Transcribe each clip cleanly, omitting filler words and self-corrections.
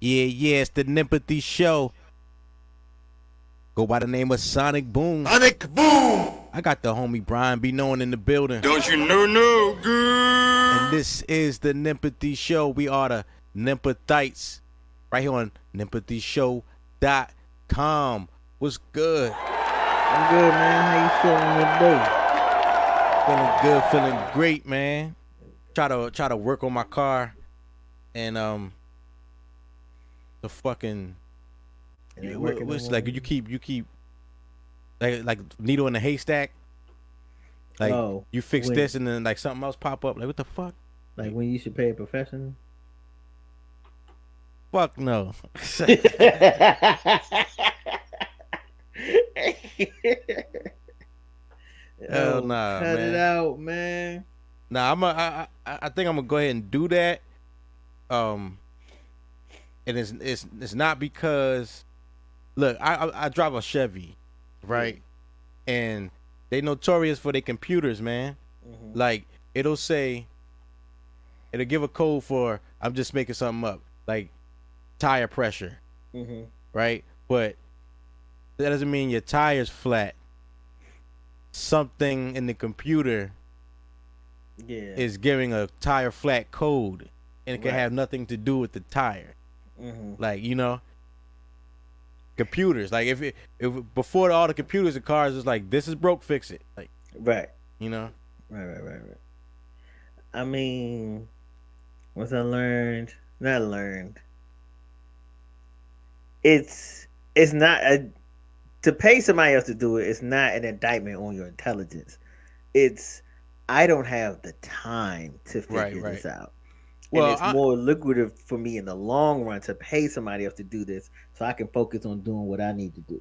Yeah, it's the NEMPATHY Show. Go by the name of Sonic Boom. Sonic Boom! I got the homie BRYANBEKNOWIN in the building. Don't you know good? And this is the NEMPATHY Show. We are the NEMPATHITES. Right here on NEMPATHYShow.com. What's good? I'm good, man. How you feeling today? Feeling good, feeling great, man. Try to work on my car. And the fucking what's like you keep like needle in the haystack. Like you fix this and then like something else pop up. Like what the fuck? Like when you should pay a professional? Fuck no. Hell nah, cut man. it out, man. Nah, I think I'm gonna go ahead and do that. And it's not because look, I drive a Chevy, right? And they notorious for their computers, man. Like it'll give a code for, I'm just making something up, like tire pressure, right? But that doesn't mean your tire's flat. Something in the computer is giving a tire flat code, and it can have nothing to do with the tire. Like, you know, computers, like if before all the computers and cars was like, this is broke, fix it, like, you know. Right. I mean, once I learned, it's not to pay somebody else to do it. It's not an indictment on your intelligence. It's, I don't have the time to figure this out. Well, and it's more lucrative for me in the long run to pay somebody else to do this, so I can focus on doing what I need to do.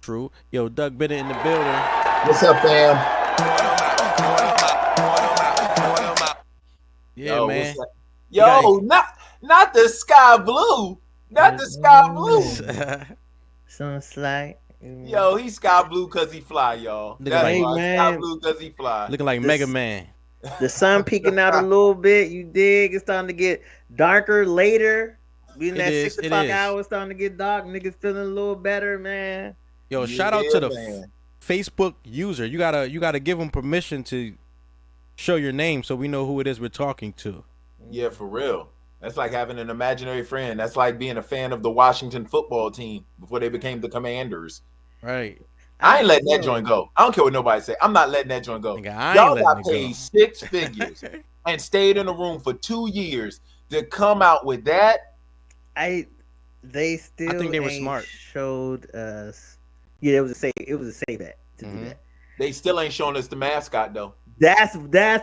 True. Yo, Doug Bennett in the building. What's up, fam? Yeah, yo, man. Yo, not the sky blue. Not the sky blue. Some slight. Yo, he's sky blue because he fly, y'all. That's hey, why. man. Sky blue because he fly. Looking like Mega Man. The sun peeking out a little bit. You dig? It's starting to get darker later. We in that 6 o'clock hour, starting to get dark. Niggas feeling a little better, man. Yo, shout out to the Facebook user. You gotta give them permission to show your name so we know who it is we're talking to. Yeah, for real. That's like having an imaginary friend. That's like being a fan of the Washington football team before they became the Commanders. Right. I ain't letting that joint go. I don't care what nobody say. I'm not letting that joint go. Y'all got paid 6 figures and stayed in a room for 2 years to come out with that. They still, I think they were smart. Showed us. Yeah, it was a safe bet to do that. They still ain't showing us the mascot though. That's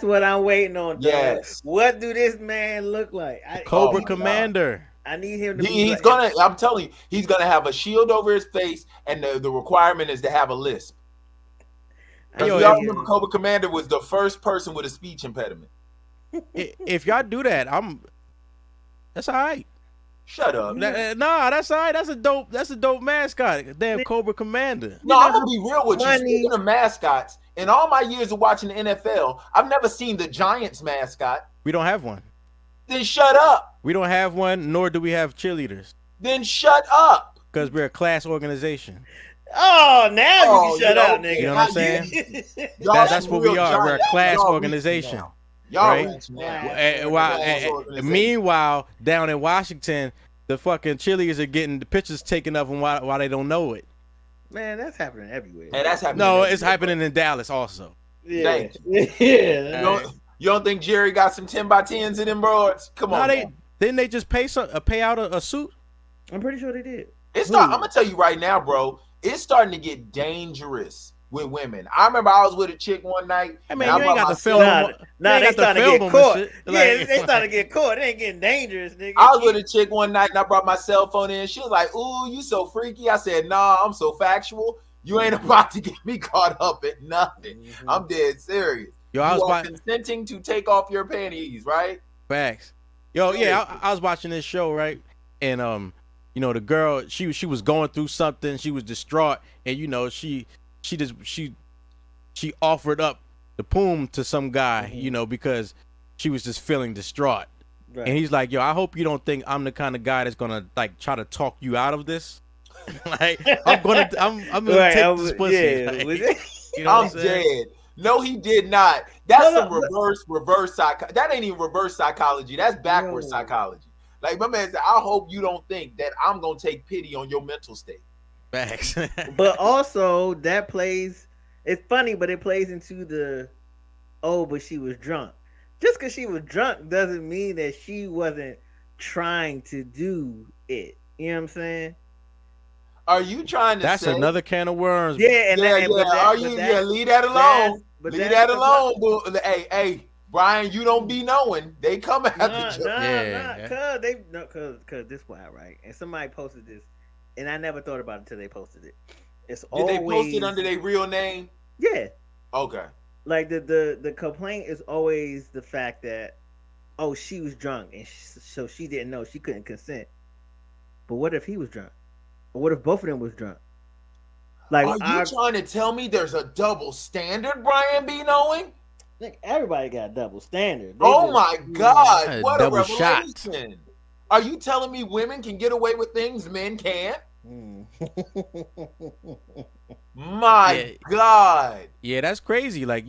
what I'm waiting on. Yes. What do this man look like? Cobra Commander. God. I need him to. He's gonna. I'm telling you, he's gonna have a shield over his face, and the requirement is to have a lisp. Y'all remember Cobra Commander was the first person with a speech impediment. If y'all do that, that's all right. Shut up. Nah, that's all right. That's a dope mascot. Damn Cobra Commander. No, I'm gonna be real with you. Speaking of mascots, in all my years of watching the NFL, I've never seen the Giants mascot. We don't have one. Then shut up. We don't have one, nor do we have cheerleaders. Then shut up. Because we're a class organization. Oh, now you can shut up, nigga. You know what I'm saying? That's what we are. We're a class organization. Y'all right? Meanwhile, down in Washington, the fucking cheerleaders are getting the pictures taken of them while they don't know it. Man, that's happening everywhere. Hey, that's happening. No, it's happening in Dallas also. Yeah. You don't think Jerry got some 10x10s in them broads? Come on. Didn't they just pay out a suit? I'm pretty sure they did. I'm gonna tell you right now, bro. It's starting to get dangerous with women. I remember I was with a chick one night. I mean, you ain't got to film them. Nah, they starting to get caught. Yeah, they starting to get caught. It ain't getting dangerous, nigga. I was with a chick one night and I brought my cell phone in. She was like, "Ooh, you so freaky." I said, "Nah, I'm so factual. You ain't about to get me caught up in nothing. I'm dead serious. Yo, you are consenting to take off your panties, right?" Facts. Yo, yeah, I was watching this show, right? And you know, the girl, she was going through something. She was distraught, and you know, she offered up the poom to some guy, you know, because she was just feeling distraught. And he's like, yo, I hope you don't think I'm the kind of guy that's gonna like try to talk you out of this. Like I'm gonna take this pussy. Yeah, like, you know I'm dead. No, he did not. That's some reverse psych. That ain't even reverse psychology. That's backwards psychology. Like my man said, I hope you don't think that I'm gonna take pity on your mental state. Facts. But also that plays. It's funny, but it plays into the, but she was drunk. Just because she was drunk doesn't mean that she wasn't trying to do it. You know what I'm saying? Are you trying to That's say another can of worms. Yeah, and leave that alone. Leave that alone. Hey, Brian, you don't be knowing. They come after you. Cause this why, right? And somebody posted this, and I never thought about it until they posted it. Did they post it under their real name? Yeah. Okay. Like the complaint is always the fact that, she was drunk and so she didn't know, she couldn't consent. But what if he was drunk? Or what if both of them was drunk? Like, are you trying to tell me there's a double standard, Brian B. Knowing? Like everybody got a double standard. My God! What a revelation! Shot. Are you telling me women can get away with things men can't? My God. Yeah, that's crazy. Like,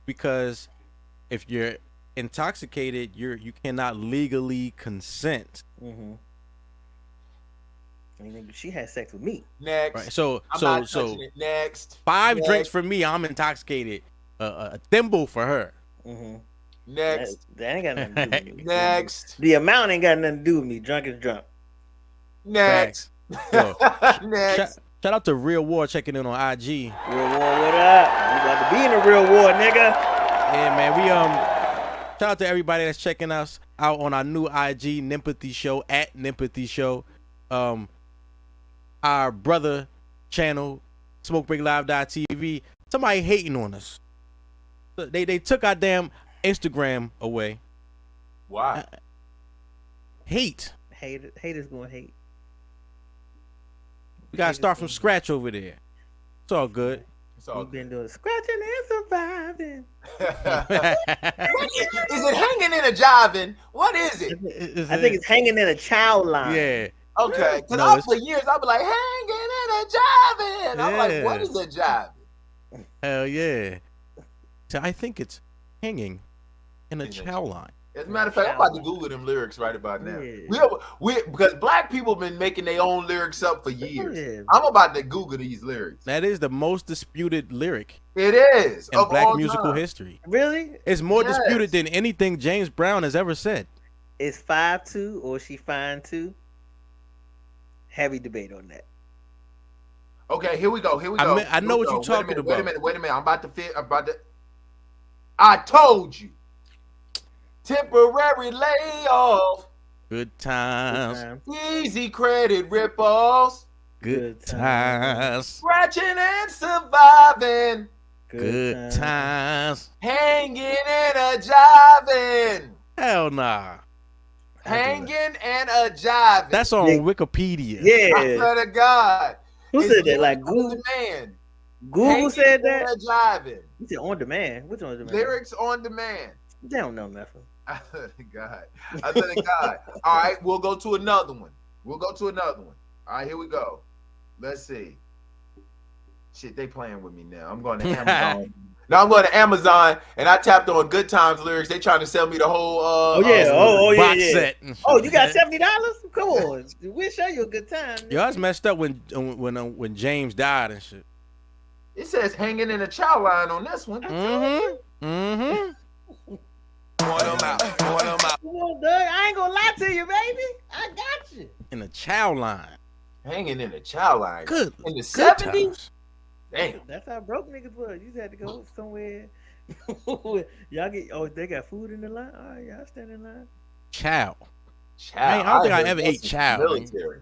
because if you're intoxicated, you cannot legally consent. Mm-hmm. I mean, she had sex with me. Next. Right. So next. 5 drinks for me, I'm intoxicated. A thimble for her. Mm-hmm. Next. That ain't got nothing to do with me. Next. The amount ain't got nothing to do with me. Drunk is drunk. Next. Yo, Next. Shout out to Real War checking in on IG. Real War, what up? You about to be in a real war, nigga. Yeah, man. We shout out to everybody that's checking us out on our new IG NEMPATHY Show at NEMPATHY Show. Our brother channel, SmokeBreakLive.tv. Somebody hating on us. They took our damn Instagram away. Why? Haters gonna hate. We gotta start from scratch over there. It's all good. We've been doing scratching and surviving. Is it hanging in a jiving? What is it? I think it's hanging in a child line. Yeah. Okay. Because for years I'll be like, hanging in a jiving. I'm like, what is a jiving? Hell yeah. So I think it's hanging in a chow line. As a matter of fact, I'm about to Google them lyrics right about now. We because black people been making their own lyrics up for years. Yeah. I'm about to Google these lyrics. That is the most disputed lyric. It is in black musical history. Really? It's more disputed than anything James Brown has ever said. Is 5'2" or she fine too? Heavy debate on that. Okay, here we go. I know what you're talking about. Wait a minute. I'm about to. I told you. Temporary layoff. Good times. Easy credit rip-offs. Good times. Scratching and surviving. Good times. Hanging and a jiving. Hell nah. Hanging and a jiving. That's on Wikipedia. Yeah. I swear to God. Who said that? Like Google? Demand. Google said that? And a jiving. You said on demand. What's on demand? Lyrics on demand. They don't know nothing. I swear to God. All right, we'll go to another one. All right, here we go. Let's see. Shit, they playing with me now. I'm going to Amazon. Now I'm going to Amazon, and I tapped on Good Times lyrics. They trying to sell me the whole box set. Oh, you got $70? Come on, we'll show you a good time. Yo, I was messed up when James died and shit. It says hanging in a chow line on this one. Mm-hmm. Come on, Doug. I ain't gonna lie to you, baby. I got you. In a chow line. Hanging in a chow line. Good. In the 70s? Damn. That's how broke niggas was. You just had to go somewhere. Y'all they got food in the line? All right, y'all stand in line. Chow. I don't think I ever ate chow. Military.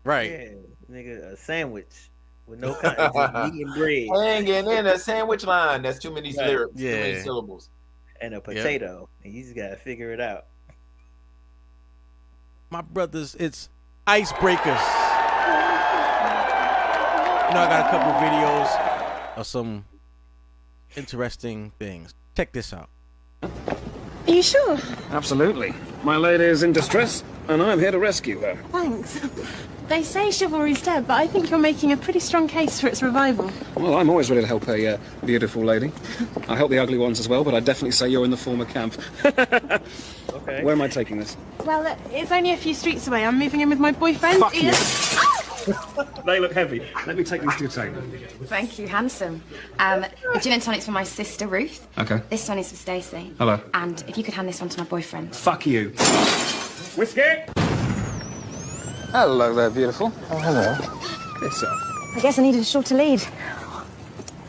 Right. Yeah, nigga, a sandwich with no meat and bread. Hanging in a sandwich line. That's too many lyrics. Yeah. Too many syllables. And a potato, and you just gotta figure it out. My brothers, it's icebreakers. I got a couple of videos of some interesting things. Check this out. Are you sure? Absolutely. My lady is in distress, and I'm here to rescue her. Thanks. They say chivalry's dead, but I think you're making a pretty strong case for its revival. Well, I'm always ready to help a beautiful lady. I help the ugly ones as well, but I'd definitely say you're in the former camp. Okay. Where am I taking this? Well, it's only a few streets away. I'm moving in with my boyfriend, Fuck Ian. They look heavy. Let me take these to your table. Thank you, handsome. The gin and tonic's for my sister, Ruth. Okay. This one is for Stacey. Hello. And if you could hand this one to my boyfriend. Fuck you. Whiskey! Hello there, beautiful. Oh, hello. Kiss up. I guess I needed a shorter lead.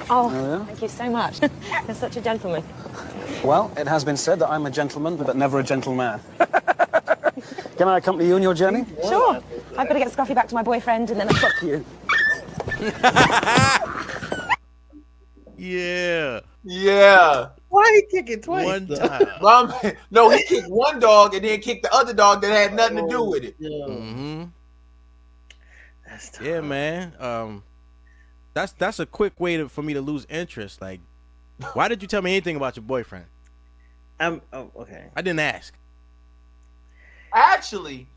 Oh, yeah? thank you so much. You're such a gentleman. Well, it has been said that I'm a gentleman, but never a gentleman. Can I accompany you on your journey? Sure. I've got to get Scruffy back to my boyfriend and then I'll fuck you. Yeah. Yeah. Why he kick it twice? One time. No, he kicked one dog and then kicked the other dog that had nothing to do with it. Mm-hmm. That's tough. Yeah, man. That's a quick way for me to lose interest. Like, why did you tell me anything about your boyfriend? Okay. I didn't ask. Actually,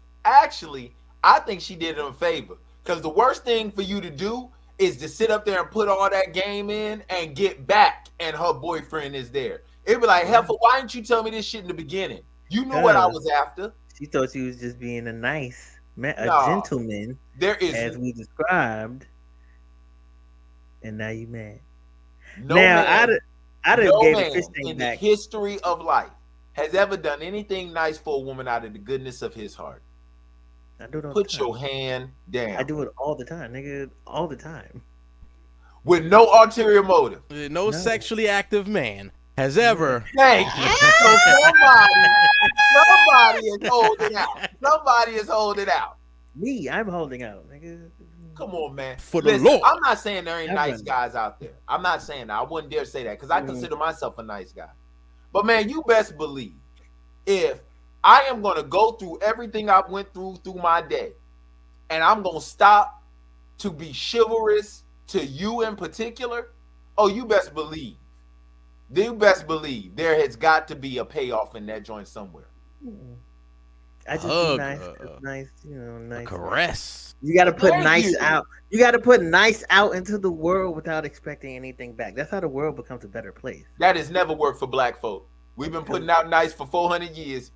I think she did him a favor. Because the worst thing for you to do is to sit up there and put all that game in and get back and her boyfriend is there. It'd be like, Heifer, why didn't you tell me this shit in the beginning? You knew what I was after. She thought she was just being a nice man, a gentleman. There is, as we described. And now you mad. No now, man, I'd have no gave man a fish in tank the back. history of life has ever done anything nice for a woman out of the goodness of his heart. I do it all Put the time. your hand down. I do it all the time, nigga. All the time. With no ulterior motive. No sexually active man has ever. Thank you. So somebody is holding out. Somebody is holding out. Me, I'm holding out, nigga. Come on, man. For the Listen, Lord. I'm not saying there ain't nice guys out there. I'm not saying that. I wouldn't dare say that because I consider myself a nice guy. But man, you best believe if I am going to go through everything I went through my day and I'm going to stop to be chivalrous to you in particular, oh, you best believe. You best believe there has got to be a payoff in that joint somewhere. I just be nice, nice. A caress. You got to put nice out. You got to put nice out into the world without expecting anything back. That's how the world becomes a better place. That has never worked for black folk. We've been putting out nice for 400 years.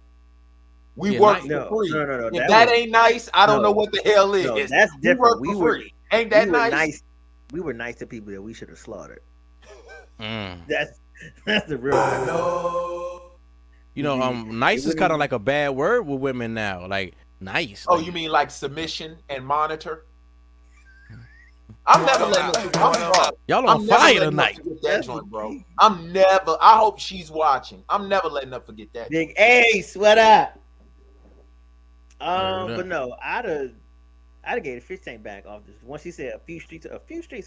We work for free. No. If that ain't nice, I don't know what the hell is. No, that's different. We were free. Ain't that nice? We were nice to people that we should have slaughtered. Mm. That's the real. You know, nice is kind of like a bad word with women now. Like nice. Oh, you mean like submission and monitor? I'm never letting y'all on fire tonight. That joint, bro. I hope she's watching. I'm never letting her forget that. Big Ace, what up? But no, I'd have gave the fish tank back off this. Once she said a few streets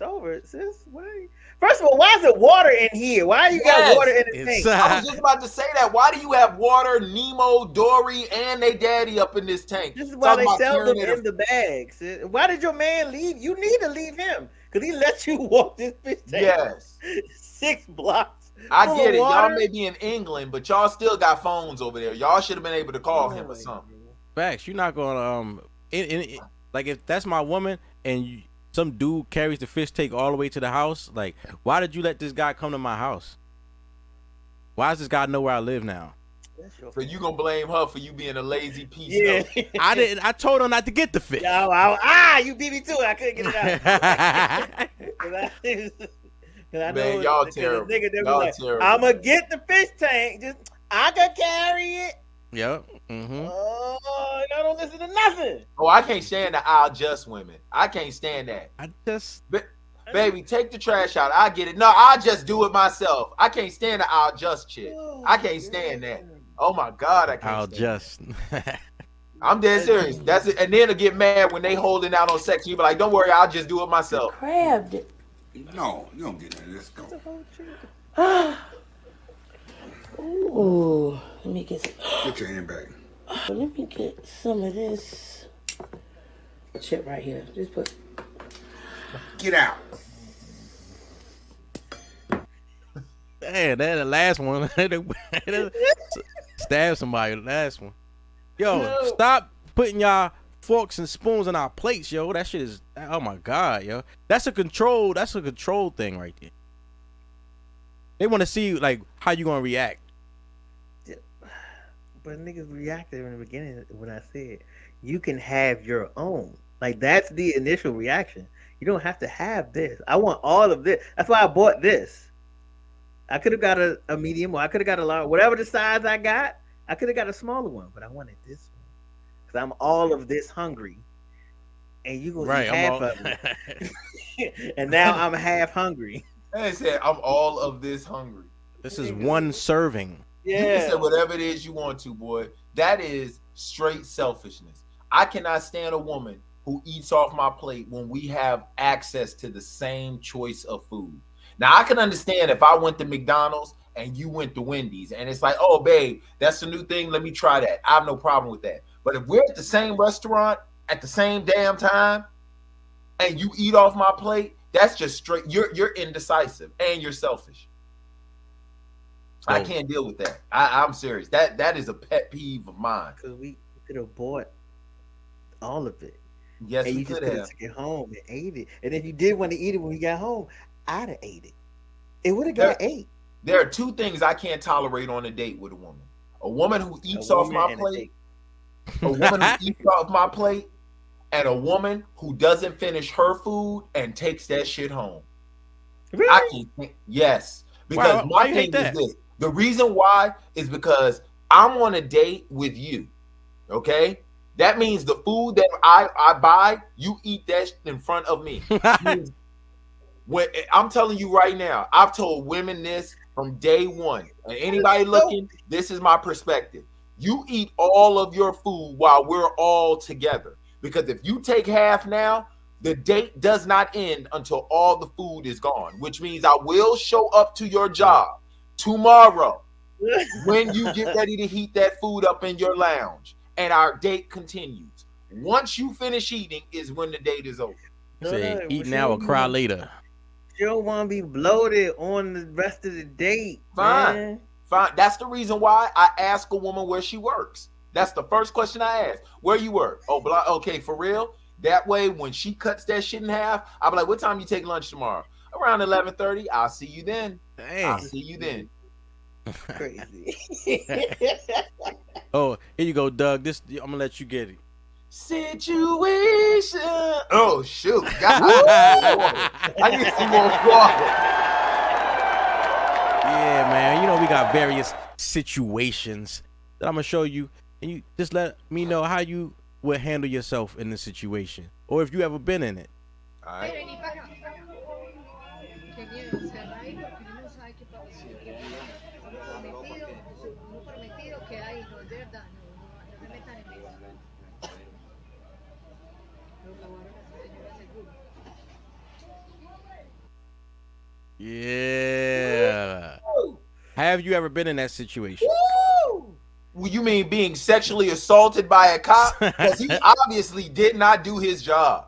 over, sis. Why? First of all, why is there water in here? Why do you got water in the tank? I was just about to say that. Why do you have water, Nemo, Dory, and they daddy up in this tank? This is why they sell them in the bags. Why did your man leave? You need to leave him because he let you walk this fish tank. Yes, 6 blocks. I get it. Y'all may be in England, but y'all still got phones over there. Y'all should have been able to call him or something. Facts. You're not gonna like if that's my woman and some dude carries the fish tank all the way to the house, like why did you let this guy come to my house? Why does this guy know where I live now? So you gonna blame her for you being a lazy piece of I didn't. I told her not to get the fish. You beat me to it. I couldn't get it out. Man, y'all terrible. I'm gonna get the fish tank. I can carry it. Yep. Mm-hmm. Oh, I don't listen to nothing. Oh, I can't stand the I'll just women. I can't stand that. Baby, take the trash out. I get it. No, I'll just do it myself. I can't stand the I'll just chick. I can't stand that. Oh my God, I can't stand that. I'm dead serious. That's it. And then to get mad when they holding out on sex. You be like, don't worry, I'll just do it myself. Crabbed it. No, you don't get that. Let's go. Ooh, let me get your hand back. Let me get some of this chip right here. Just put. Get out. Damn, that the last one. Stab somebody. Last one. Yo, stop putting y'all forks and spoons on our plates, yo. That shit is. Oh my god, yo. That's a control thing right there. They want to see like how you gonna react. Yeah. But niggas reacted in the beginning when I said you can have your own. Like that's the initial reaction. You don't have to have this. I want all of this. That's why I bought this. I could have got a medium, or I could have got a large. Whatever the size I got, I could have got a smaller one, but I wanted this one because I'm all of this hungry, and you gonna eat half of it. And now I'm half hungry. I said I'm all of this hungry. This is one serving. Yeah. You can say whatever it is you want to, boy. That is straight selfishness. I cannot stand a woman who eats off my plate when we have access to the same choice of food. Now, I can understand if I went to McDonald's and you went to Wendy's and it's like, oh, babe, that's the new thing. Let me try that. I have no problem with that. But if we're at the same restaurant at the same damn time and you eat off my plate, that's just straight. You're indecisive and you're selfish. I can't deal with that. I'm serious. That is a pet peeve of mine. Because we could have bought all of it. Yes, and we you just could could have taken it home and ate it. And if you did want to eat it when we got home, I'd have ate it. It would have got ate. There are two things I can't tolerate on a date with a woman. A woman who eats off my plate. A woman who eats off my plate. And a woman who doesn't finish her food and takes that shit home. Really? I can't. Yes. Because my thing is this. The reason why is because I'm on a date with you. Okay? That means the food that I buy, you eat that in front of me. When I'm telling you right now, I've told women this from day one. And anybody looking, this is my perspective. You eat all of your food while we're all together. Because if you take half now, the date does not end until all the food is gone, which means I will show up to your job tomorrow when you get ready to heat that food up in your lounge. And our date continues. Once you finish eating is when the date is over. Say, eat now or cry later. You don't want to be bloated on the rest of the date. Fine. Man. Fine. That's the reason why I ask a woman where she works. That's the first question I ask. Where you work? Oh, okay, for real? That way, when she cuts that shit in half, I'll be like, what time you take lunch tomorrow? Around 11:30. I'll see you then. Dang. I'll see you then. Crazy. Oh, here you go, Doug. This I'm gonna let you get it. Situation. Oh shoot! God, I need some more water. Yeah, man. You know we got various situations that I'm gonna show you, and you just let me know how you would handle yourself in this situation, or if you ever been in it. All right. Yeah. Have you ever been in that situation? Woo! Well, you mean being sexually assaulted by a cop? Because he obviously did not do his job.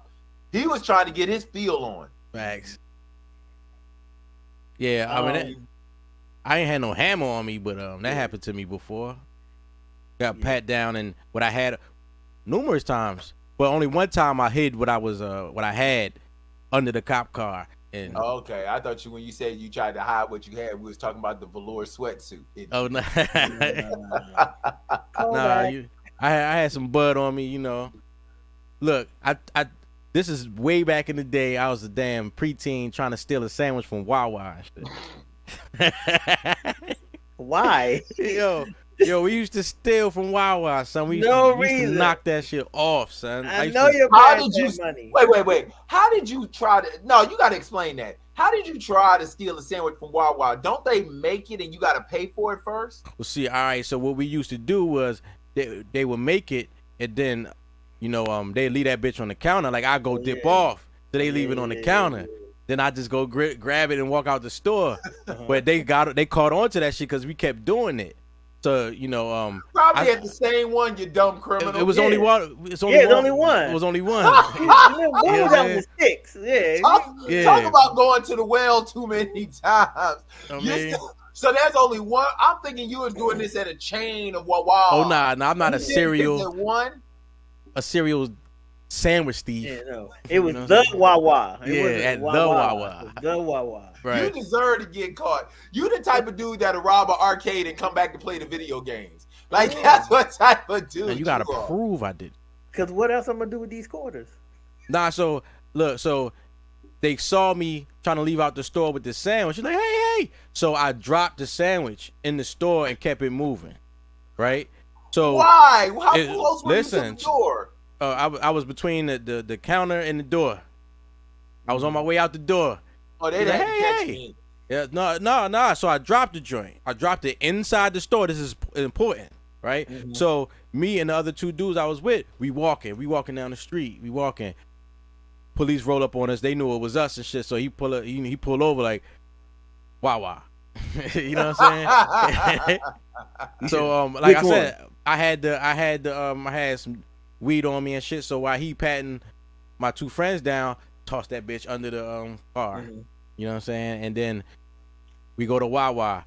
He was trying to get his feel on. Facts. Yeah, I mean, I ain't had no hammer on me, but that happened to me before. Got pat down, and what I had numerous times, but only one time I hid what I had under the cop car. And okay, I thought when you said you tried to hide what you had, we was talking about the velour sweatsuit. Oh no, I had some bud on me, you know. Look, this is way back in the day. I was a damn preteen trying to steal a sandwich from Wawa and shit. Why? Yo, we used to steal from Wawa, son. We used to knock that shit off, son. I know you're paying money. Wait. How did you try to? No, you got to explain that. How did you try to steal a sandwich from Wawa? Don't they make it and you got to pay for it first? Well, see, all right. So what we used to do was they would make it, and then they leave that bitch on the counter. Like I go dip off, so they leave it on the counter. Then I just go grab it and walk out the store. But they caught on to that shit because we kept doing it. So probably at the same one, you dumb criminal. It was only one. It's only one. It was only one. One down the sticks. Yeah. Talk about going to the well too many times. So there's only one. I'm thinking you was doing this at a chain of Wawa. Oh nah, I'm not a cereal. One. A cereal sandwich thief. Yeah, no. It was the Wawa. Yeah, at the Wawa. The Wawa. Right. You deserve to get caught. You the type of dude that'll rob an arcade and come back to play the video games. Like that's what type of dude. And you gotta prove I did. Cause what else I'm gonna do with these quarters? Nah, so look, so they saw me trying to leave out the store with the sandwich. She's like, hey. So I dropped the sandwich in the store and kept it moving. Right? So why? How close were you to the door? I was between the counter and the door. I was on my way out the door. Oh, they didn't catch me. Yeah, no. So I dropped the joint. I dropped it inside the store. This is important, right? Mm-hmm. So me and the other two dudes I was with, we walking down the street. We walking. Police roll up on us. They knew it was us and shit. So he pulled over like, Wawa. You know what I'm saying? So like I said, I had some weed on me and shit. So while he patting my two friends down, tossed that bitch under the car. Mm-hmm. You know what I'm saying? And then we go to Wawa.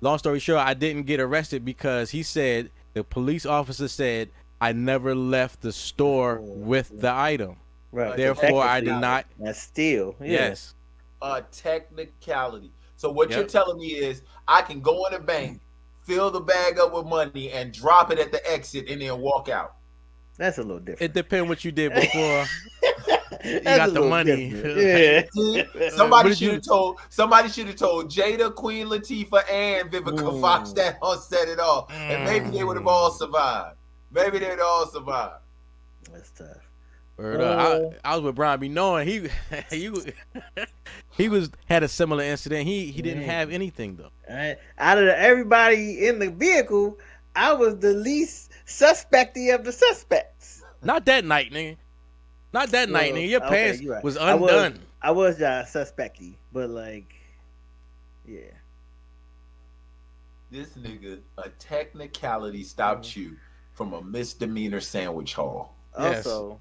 Long story short, I didn't get arrested because the police officer said I never left the store with the item. Right. Therefore, I did not. That's steal. Yeah. Yes. A technicality. So what you're telling me is I can go in a bank, fill the bag up with money, and drop it at the exit, and then walk out. That's a little different. It depends what you did before. You got the money. Yeah. Somebody should have told Jada, Queen Latifah, and Vivica Fox that on Set It Off, and maybe they would have all survived. Maybe they'd all survive. That's tough. I was with Brian B. Knowing he had a similar incident. He didn't have anything though. Out of everybody in the vehicle, I was the least suspecty of the suspects. Not that night, nigga. Not that night, nigga. Your pants was undone. I was suspecty, but like, yeah. This nigga, a technicality stopped you from a misdemeanor sandwich haul. Also,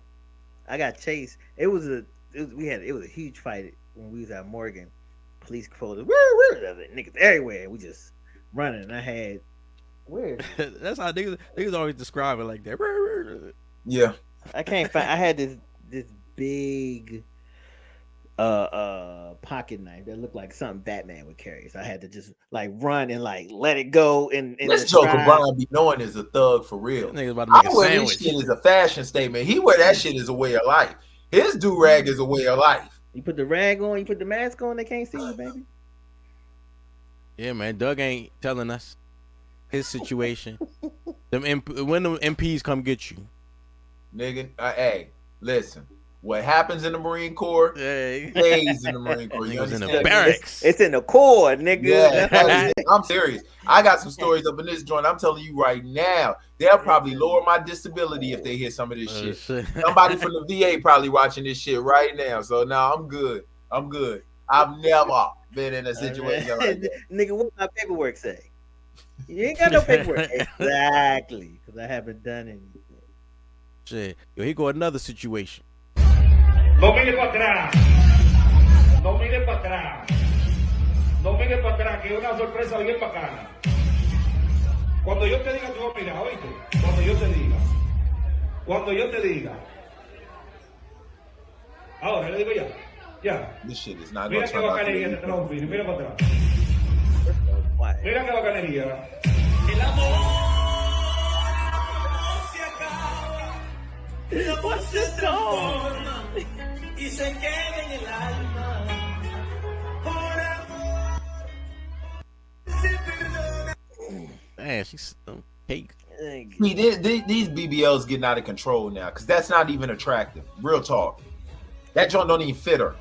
I got chased. It was a huge fight when we was at Morgan. Police pulled us. Niggas everywhere. We just running. And I had that's how niggas always describe it like that. Yeah. I can't find. I had this big pocket knife that looked like something Batman would carry. So I had to just like run and like let it go. And this joker Brian be knowing is a thug for real. Niggas about to make a sandwich. This shit is a fashion statement. He wear that shit as a way of life. His do rag is a way of life. You put the rag on, you put the mask on, they can't see you, baby. Yeah, man. Doug ain't telling us his situation. When the MPs come get you, nigga. Hey, listen. What happens in the Marine Corps stays in the Marine Corps. You in the barracks. It's in the Corps, nigga. Yeah, I'm serious. I got some stories up in this joint. I'm telling you right now, they'll probably lower my disability if they hear some of this shit. Somebody from the VA probably watching this shit right now. So now I'm good. I'm good. I've never been in a situation like that. Nigga, what my paperwork say? You ain't got no paperwork. Exactly, because I haven't done anything. Shit. Yo, here go another situation. No mire para atrás. No mire para atrás. No mire para atrás, que es una sorpresa bien bacana. Cuando yo te diga, tú vas a mirar, oíste. Cuando yo te diga. Cuando yo te diga. Ahora, le digo ya. Ya. This shit is not mira qué bacanería te trajo un film. Mira para atrás. Mira qué bacanería. El amor no se acaba. La paz se transforma. Y se queda en el alma. Por amor se perdona. Man, she's cake. See, these BBLs getting out of control now because that's not even attractive. Real talk. That joint don't even fit her.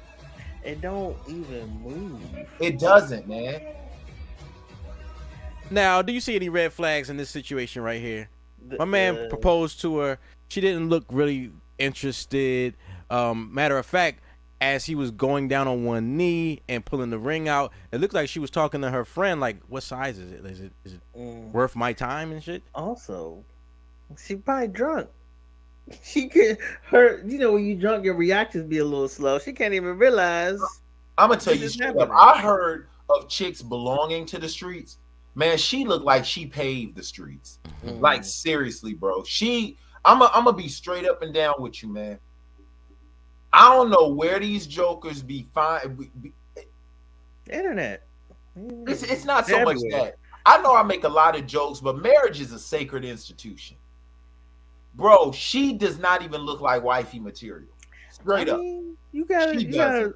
It don't even move. It doesn't, man. Now, do you see any red flags in this situation right here? My man proposed to her. She didn't look really interested. Matter of fact, as he was going down on one knee and pulling the ring out, it looked like she was talking to her friend like, what size is it? Is it worth my time and shit? Also, she probably drunk. She could when you drunk, your reactions be a little slow. She can't even realize. I'm gonna tell you straight up. I heard of chicks belonging to the streets Man, she looked like she paved the streets. Like seriously, bro. I'm gonna be straight up and down with you, man. I don't know where these jokers be Internet. It's not so much that. I know I make a lot of jokes, but marriage is a sacred institution. Bro, she does not even look like wifey material. Straight up. You gotta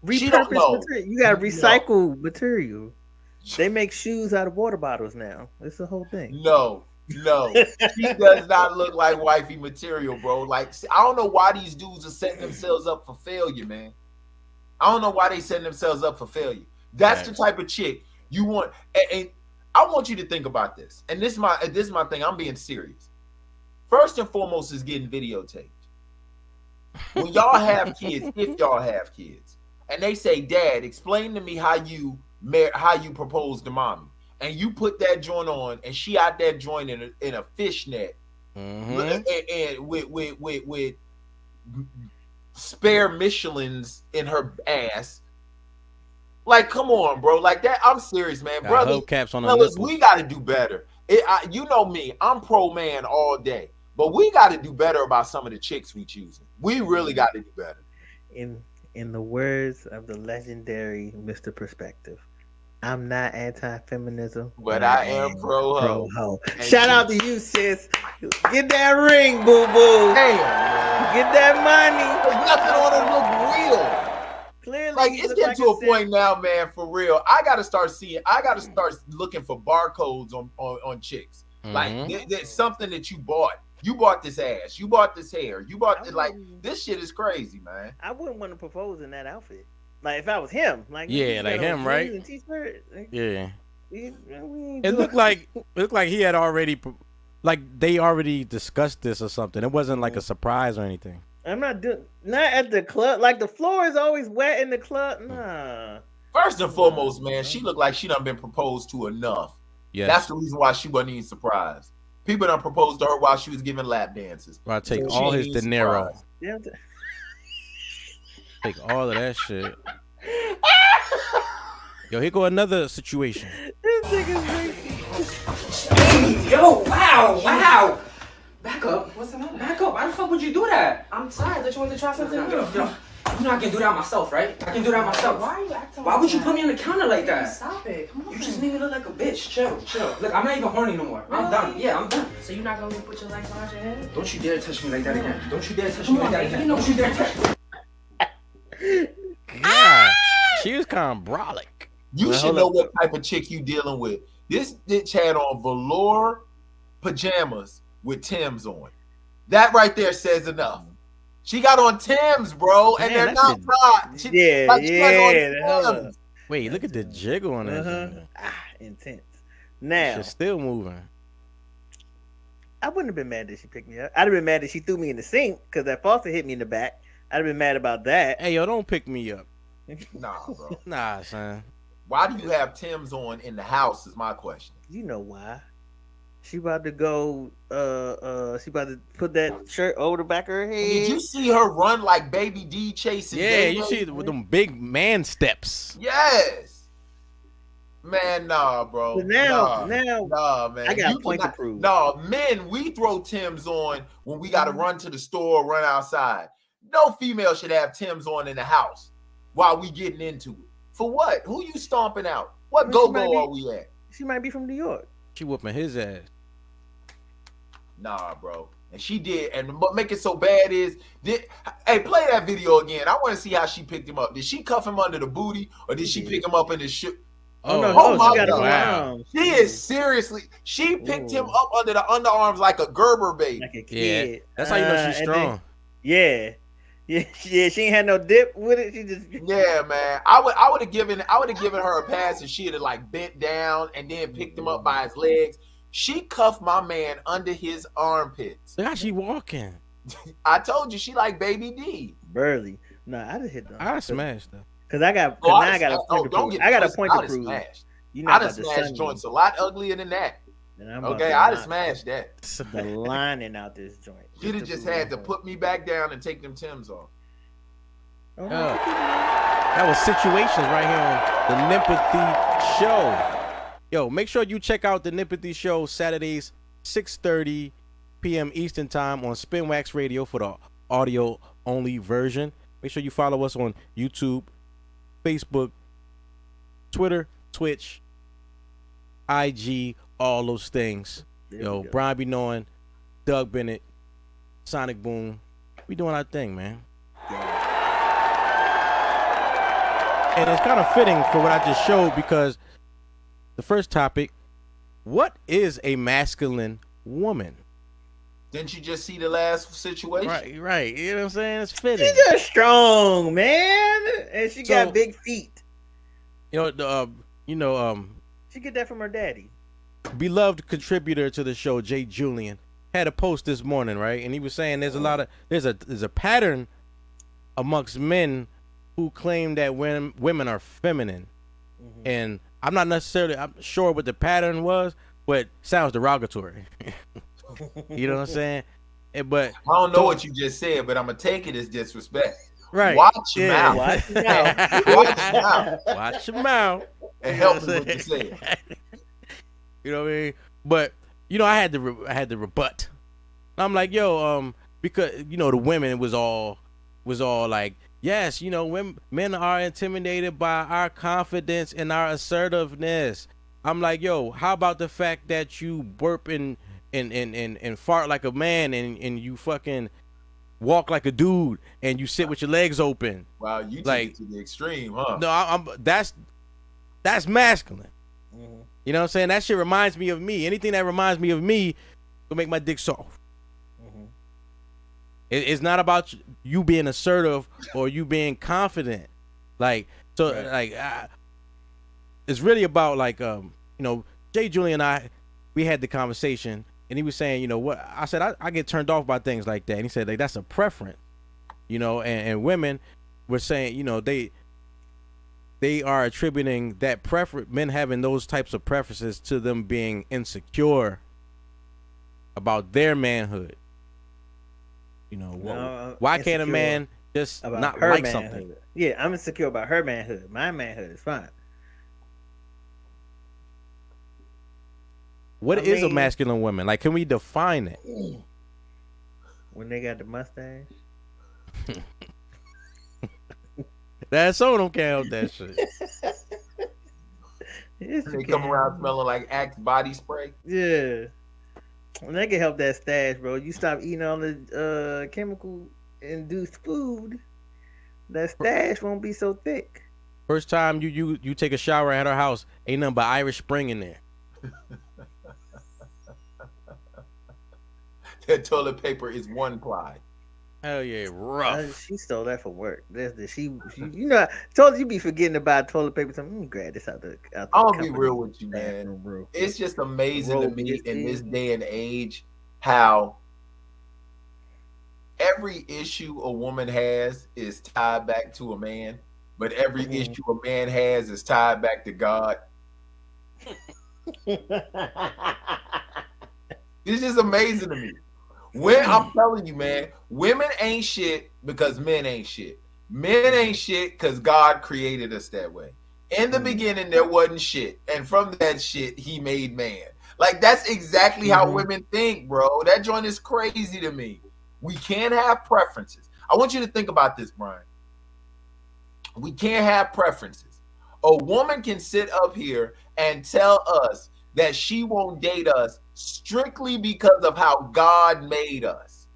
repurpose material. You gotta recycle material. They make shoes out of water bottles now. It's the whole thing. No. She does not look like wifey material, bro. Like, I don't know why these dudes are setting themselves up for failure, man. I don't know why they setting themselves up for failure. That's the type of chick you want. And I want you to think about this. And this is my thing. I'm being serious. First and foremost is getting videotaped. When y'all have kids, if y'all have kids, and they say, "Dad, explain to me how you proposed to mommy," and you put that joint on, and she out there joint in a fishnet, and with spare Michelins in her ass. Like, come on, bro. Like that. I'm serious, man. Brothers, we got to do better. You know me. I'm pro man all day. But we got to do better about some of the chicks we choosing. We really got to do better. In the words of the legendary Mr. Perspective, I'm not anti-feminism, but I am pro-ho. Shout out to you, sis. Get that ring, boo-boo. Damn, get that money. There's nothing on it look real. Clearly, like it's getting to a point now, man. For real, I gotta start looking for barcodes on chicks. Like there's something that you bought. You bought this ass. You bought this hair. You bought this shit is crazy, man. I wouldn't want to propose in that outfit. Like if I was him, like like him, right? Like, yeah. It looked like he had already, like they already discussed this or something. It wasn't like a surprise or anything. I'm not at the club. Like the floor is always wet in the club. Nah. First and foremost, man, she looked like she done been proposed to enough. Yeah, that's the reason why she wasn't even surprised. People done proposed to her while she was giving lap dances. I'll take all his dinero. Take all of that shit. Yo, here go another situation. This nigga's Hey, yo, wow. Back up. What's the matter? Back up. Why the fuck would you do that? I'm sorry. I thought you wanted to try something new. Yo. You know I can do that myself, right? I can do that myself. Why are you acting Why would you put me on the counter like that? Stop it. Come on. You just made me look like a bitch. Chill. Look, I'm not even horny no more. I'm done. Yeah, I'm done. So you're not going to put your legs behind your head? Don't you dare touch me like that again. Don't you dare touch me like that again. Don't you dare touch me. God, she was kind of brolic. You should know what type of chick you dealing with. This bitch had on velour pajamas with Timbs on. That right there says enough. She got on Timbs, bro, and they're not hot. Wait, look at the jiggle on that. Intense. Now she's still moving. I wouldn't have been mad that she picked me up. I'd have been mad that she threw me in the sink because that faucet hit me in the back. I'd have been mad about that. Hey, yo, don't pick me up. Nah, bro. Nah, son. Why do you have Timbs on in the house is my question. You know why. She about to go, she about to put that shirt over the back of her head. Did you see her run like Baby D chasing? Yeah, you see it with them big man steps. Yes. Man, nah, bro. But nah, man. I got a point to prove. Nah, men, we throw Timbs on when we got to run to the store, run outside. No female should have Timbs on in the house while we getting into it. For what? Who you stomping out? What go-go are we at? She might be from New York. She whooping his ass. Nah, bro. And she did. And what make it so bad is, hey, play that video again. I want to see how she picked him up. Did she cuff him under the booty or did she pick him up in the shoe? Oh no, my God. Wow. She is seriously, she picked him up under the underarms like a Gerber baby. Like a kid. Yeah, that's how you know she's strong. Then, yeah, she ain't had no dip with it. She just man. I would have given her a pass if she had like bent down and then picked him up by his legs. She cuffed my man under his armpits. Look how she walking. I told you she like Baby D. Burly. Nah, I just hit them. I smashed her. Cause I got a point to prove. You know, I done smashed joints a lot uglier than that. Okay, I done smashed that. The lining out this joint. She'd have just had to put me back down and take them Timbs off. That was situations right here on the NEMPATHY Show. Yo, make sure you check out the NEMPATHY Show Saturdays, 6:30 p.m. Eastern Time on Spinwax Radio for the audio-only version. Make sure you follow us on YouTube, Facebook, Twitter, Twitch, IG, all those things. Yo, Brian be knowing, Doug Bennett, Sonic Boom. We doing our thing, man. And it's kind of fitting for what I just showed because the first topic, what is a masculine woman? Didn't you just see the last situation? Right. You know what I'm saying? It's fitting. She's just strong, man, and she got big feet. You know, she get that from her daddy. Beloved contributor to the show, Jay Julian, had a post this morning, right? And he was saying there's a pattern amongst men who claim that women are feminine, and I'm not sure what the pattern was, but sounds derogatory. You know what I'm saying? But I don't know what you just said, but I'm gonna take it as disrespect. Right? Watch your mouth. Watch your mouth. Watch your mouth. Watch your mouth. And help me with what you said. You know what I mean? But you know, I had to rebut. I'm like, yo, because you know the women was all like, yes, you know, men are intimidated by our confidence and our assertiveness. I'm like, yo, how about the fact that you burp and fart like a man and you fucking walk like a dude and you sit with your legs open? Wow, you took like, it to the extreme, huh? No, that's masculine. Mm-hmm. You know what I'm saying? That shit reminds me of me. Anything that reminds me of me will make my dick soft. Mm-hmm. It's not about you being assertive or you being confident. Like, so, right. Like, it's really about like, you know, Jay Julian and I, we had the conversation, and he was saying, you know what? I said I get turned off by things like that, and he said like that's a preference, you know, and women were saying, you know, they are attributing that preference, men having those types of preferences to them being insecure about their manhood. You know, why can't a man just not like manhood. Something? Yeah, I'm insecure about her manhood. My manhood is fine. What is a masculine woman? Like, can we define it? When they got the mustache. That song don't count that shit. Yes, they come around smelling like Axe body spray. Yeah. And they can help that stash, bro. You stop eating all the chemical induced food, that stash won't be so thick. First time you take a shower at her house, ain't nothing but Irish Spring in there. That toilet paper is one ply. Hell yeah, rough. She stole that for work. She you know, I told you be forgetting about toilet paper. So let me grab this out the I'll be real with you, man. It's just amazing to me in this day and age how every issue a woman has is tied back to a man, but every issue a man has is tied back to God. It's just amazing to me. When I'm telling you, man, women ain't shit because men ain't shit. Men ain't shit because God created us that way. In the beginning, there wasn't shit. And from that shit, he made man. Like, that's exactly how women think, bro. That joint is crazy to me. We can't have preferences. I want you to think about this, Brian. We can't have preferences. A woman can sit up here and tell us that she won't date us strictly because of how God made us.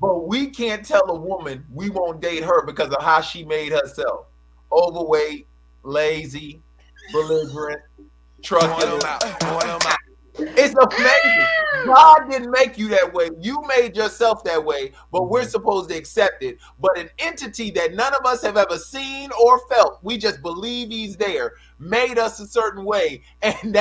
But we can't tell a woman we won't date her because of how she made herself. Overweight, lazy, belligerent, truculent. It's amazing. God didn't make you that way. You made yourself that way, but we're supposed to accept it. But an entity that none of us have ever seen or felt, we just believe he's there, made us a certain way. And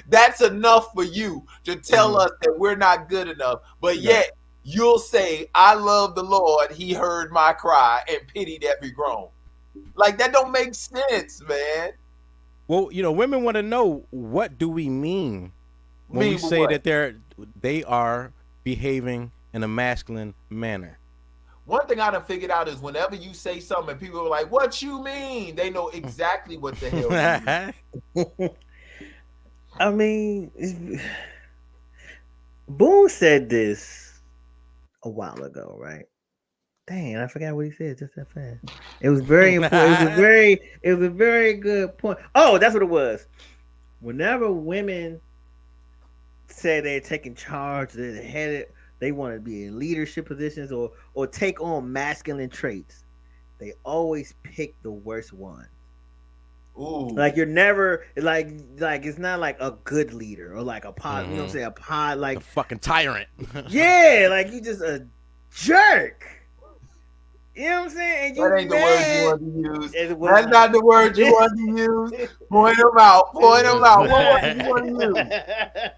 that's enough for you to tell us that we're not good enough. But yet you'll say, I love the Lord. He heard my cry and pitied every groan. Like, that don't make sense, man. Well, you know, women want to know, what do we mean when we say that they are behaving in a masculine manner? One thing I done figured out is whenever you say something and people are like, what you mean? They know exactly what the hell you mean. I mean, Boone said this a while ago, right? Dang, I forgot what he said just that fast. It was very important. It was a very good point. Oh, that's what it was. Whenever women say they're taking charge, they're headed, they want to be in leadership positions or take on masculine traits, they always pick the worst one. Ooh. Like you're never like it's not like a good leader or like a pod, you know what I'm saying? A pod like a fucking tyrant. Yeah, like you just a jerk. You know what I'm saying? And that ain't mad. The word you want to use. That's not the word you want to use. Point them out. Point them out. What word you want to use?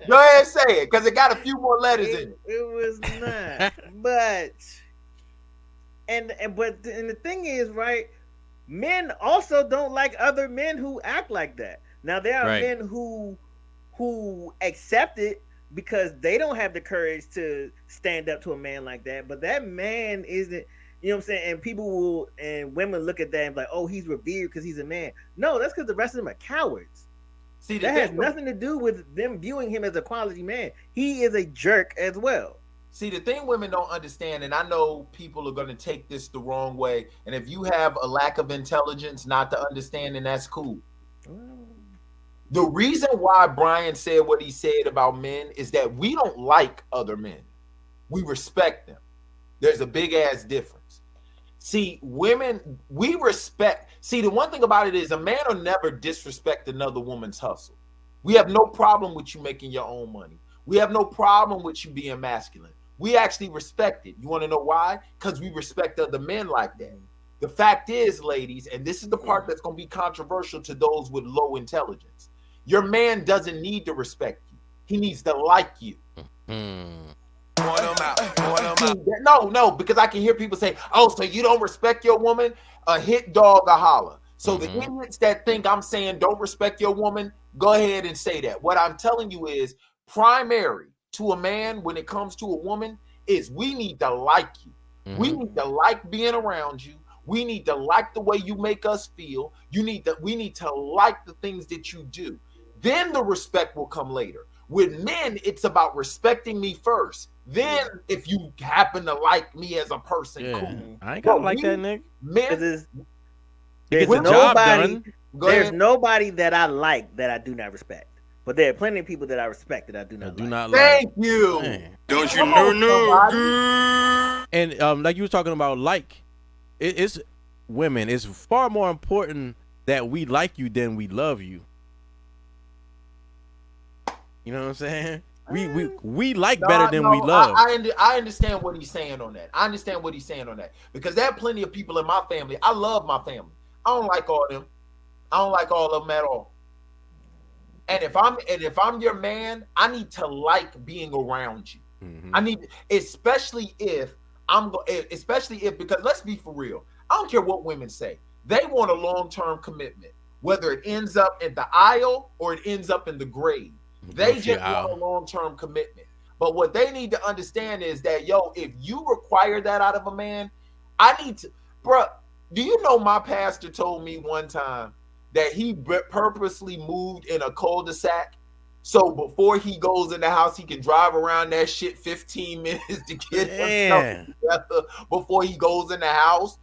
Go ahead and say it, because it got a few more letters in it. It was not. But the thing is, right? Men also don't like other men who act like that. Now there are men who accept it because they don't have the courage to stand up to a man like that. But that man isn't. You know what I'm saying? And people will, and women look at that and be like, oh, he's revered because he's a man. No, that's because the rest of them are cowards. See, that has nothing to do with them viewing him as a quality man. He is a jerk as well. See, the thing women don't understand, and I know people are going to take this the wrong way, and if you have a lack of intelligence not to understand, then that's cool. The reason why Brian said what he said about men is that we don't like other men. We respect them. There's a big ass difference. See, women, we respect. See, the one thing about it is a man will never disrespect another woman's hustle. We have no problem with you making your own money. We have no problem with you being masculine. We actually respect it. You want to know why? Because we respect other men like that. The fact is, ladies, and this is the part that's going to be controversial to those with low intelligence. Your man doesn't need to respect you. He needs to like you. No, because I can hear people say, oh, so you don't respect your woman? A hit dog a holler. So the idiots that think I'm saying don't respect your woman, go ahead and say that. What I'm telling you is primary to a man when it comes to a woman is we need to like you. We need to like being around you. We need to like the way you make us feel. We need to like the things that you do. Then the respect will come later. With men, it's about respecting me first. Then, if you happen to like me as a person, cool. I ain't gonna like that, Nick. Men, there's nobody that I like that I do not respect. But there are plenty of people that I respect that I do not like. Thank you. Man. Don't you know? And like you were talking about, it's women. It's far more important that we like you than we love you. You know what I'm saying? We like better than we love. I understand what he's saying on that. Because there are plenty of people in my family. I love my family. I don't like all of them. I don't like all of them at all. And if I'm your man, I need to like being around you. I need, especially if because let's be for real. I don't care what women say. They want a long-term commitment, whether it ends up in the aisle or it ends up in the grave. They just want a long-term commitment. But what they need to understand is that, if you require that out of a man, I need to, bro. Do you know my pastor told me one time that he purposely moved in a cul-de-sac so before he goes in the house, he can drive around that shit 15 minutes to get himself together before he goes in the house?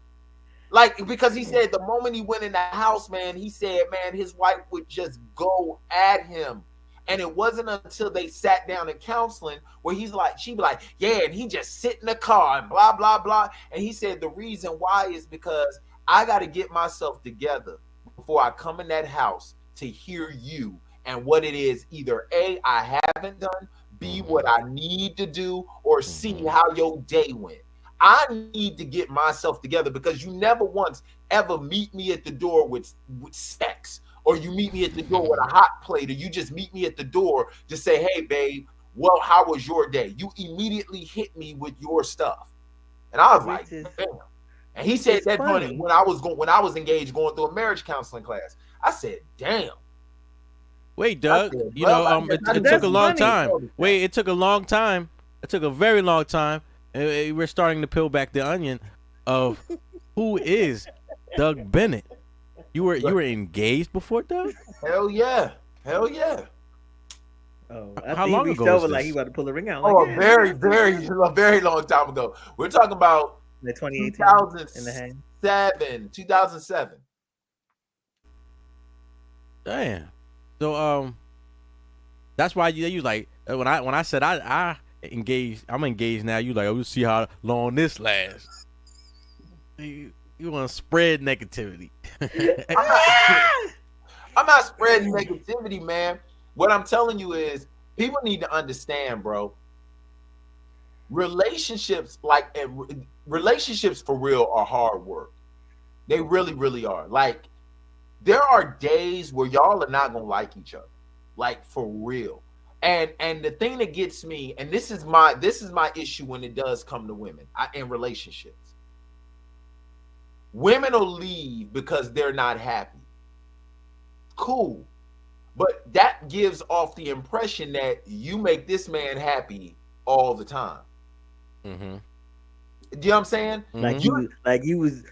Like, because he said the moment he went in the house, man, he said, man, his wife would just go at him. And it wasn't until they sat down in counseling where she'd be like, yeah, and he just sit in the car and blah, blah, blah. And he said the reason why is because I got to get myself together before I come in that house to hear you and what it is. Either A, I haven't done, B, what I need to do, or C, how your day went. I need to get myself together because you never once ever meet me at the door with sex. Or you meet me at the door with a hot plate, or you just meet me at the door to say, hey, babe, well, how was your day? You immediately hit me with your stuff. And I was like, damn. And he said that when I was engaged going through a marriage counseling class. I said, damn. Wait, Doug, it took a long time. Wait, it took a long time. It took a very long time. And we're starting to peel back the onion of who is Doug Bennett. You were engaged before, Doug? Hell yeah. Oh, how long he reached ago over was like this? he about to pull the ring out. Oh, Like, a very long time ago. We're talking about like 2018 in the hand. 2007. Damn. So that's why you like when I said I engaged, I'm engaged now. You like, oh, we'll see how long this lasts. You want to spread negativity. I'm not spreading negativity, man. What I'm telling you is people need to understand, bro. Relationships for real are hard work. They really, really are. Like, there are days where y'all are not gonna like each other, like for real. And the thing that gets me, and this is my issue when it does come to women in relationships. Women will leave because they're not happy. Cool. But that gives off the impression that you make this man happy all the time. Mm-hmm. Do you know what I'm saying? Like you was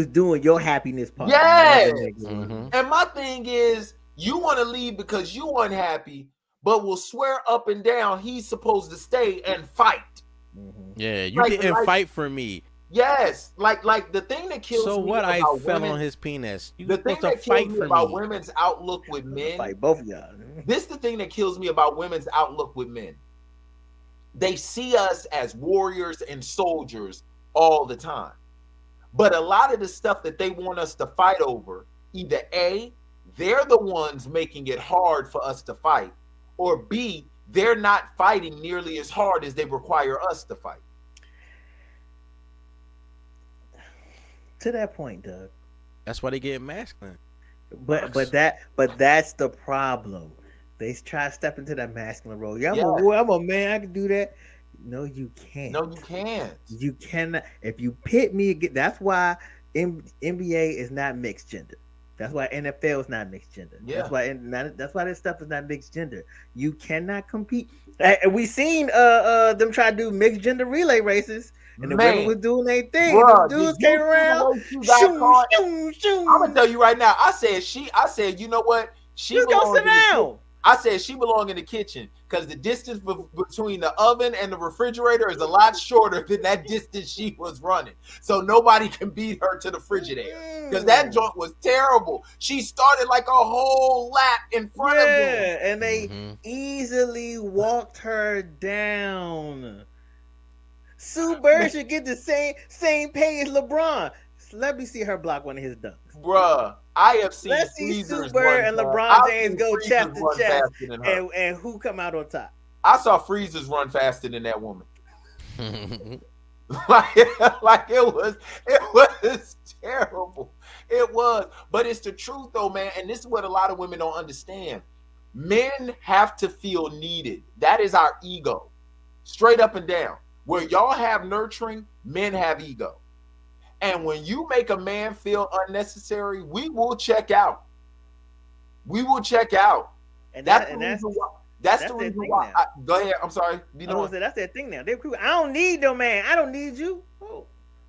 doing your happiness part. Yeah. Mm-hmm. And my thing is, you want to leave because you unhappy, but will swear up and down he's supposed to stay and fight. Mm-hmm. Yeah, you didn't fight for me. Yes, like the thing that kills me. So what? I fell on his penis. You supposed to fight for me. About women's outlook with men. Fight both of y'all. This is the thing that kills me about women's outlook with men. They see us as warriors and soldiers all the time, but a lot of the stuff that they want us to fight over, either A, they're the ones making it hard for us to fight, or B, they're not fighting nearly as hard as they require us to fight. To that point, Doug. That's why they get masculine. But that's the problem. They try to step into that masculine role. Yeah, I'm a man. I can do that. No, you can't. No, you can't. You cannot. If you pit me again, that's why NBA is not mixed gender. That's why NFL is not mixed gender. Yeah. That's why this stuff is not mixed gender. You cannot compete. We seen them try to do mixed gender relay races, and the women was doing their thing. Bruh, and the dudes came around. I'm gonna tell you right now. I said, you know what? You go sit down. I said she belonged in the kitchen because the distance between the oven and the refrigerator is a lot shorter than that distance she was running. So nobody can beat her to the Frigidaire because that joint was terrible. She started like a whole lap in front of them. And they easily walked her down. Sue Bird should get the same pay as LeBron. Let me see her block one of his dunks. Bruh, I have seen Let's see Sue Bird and LeBron James go chest to chest, and who come out on top. I saw Freezers run faster than that woman. like it was terrible. It was, but it's the truth though, man. And this is what a lot of women don't understand. Men have to feel needed. That is our ego, straight up and down. Where y'all have nurturing, men have ego. And when you make a man feel unnecessary, we will check out. We will check out. And that's the reason why. Go ahead. I'm sorry. That's that thing now. I don't need no man. I don't need you.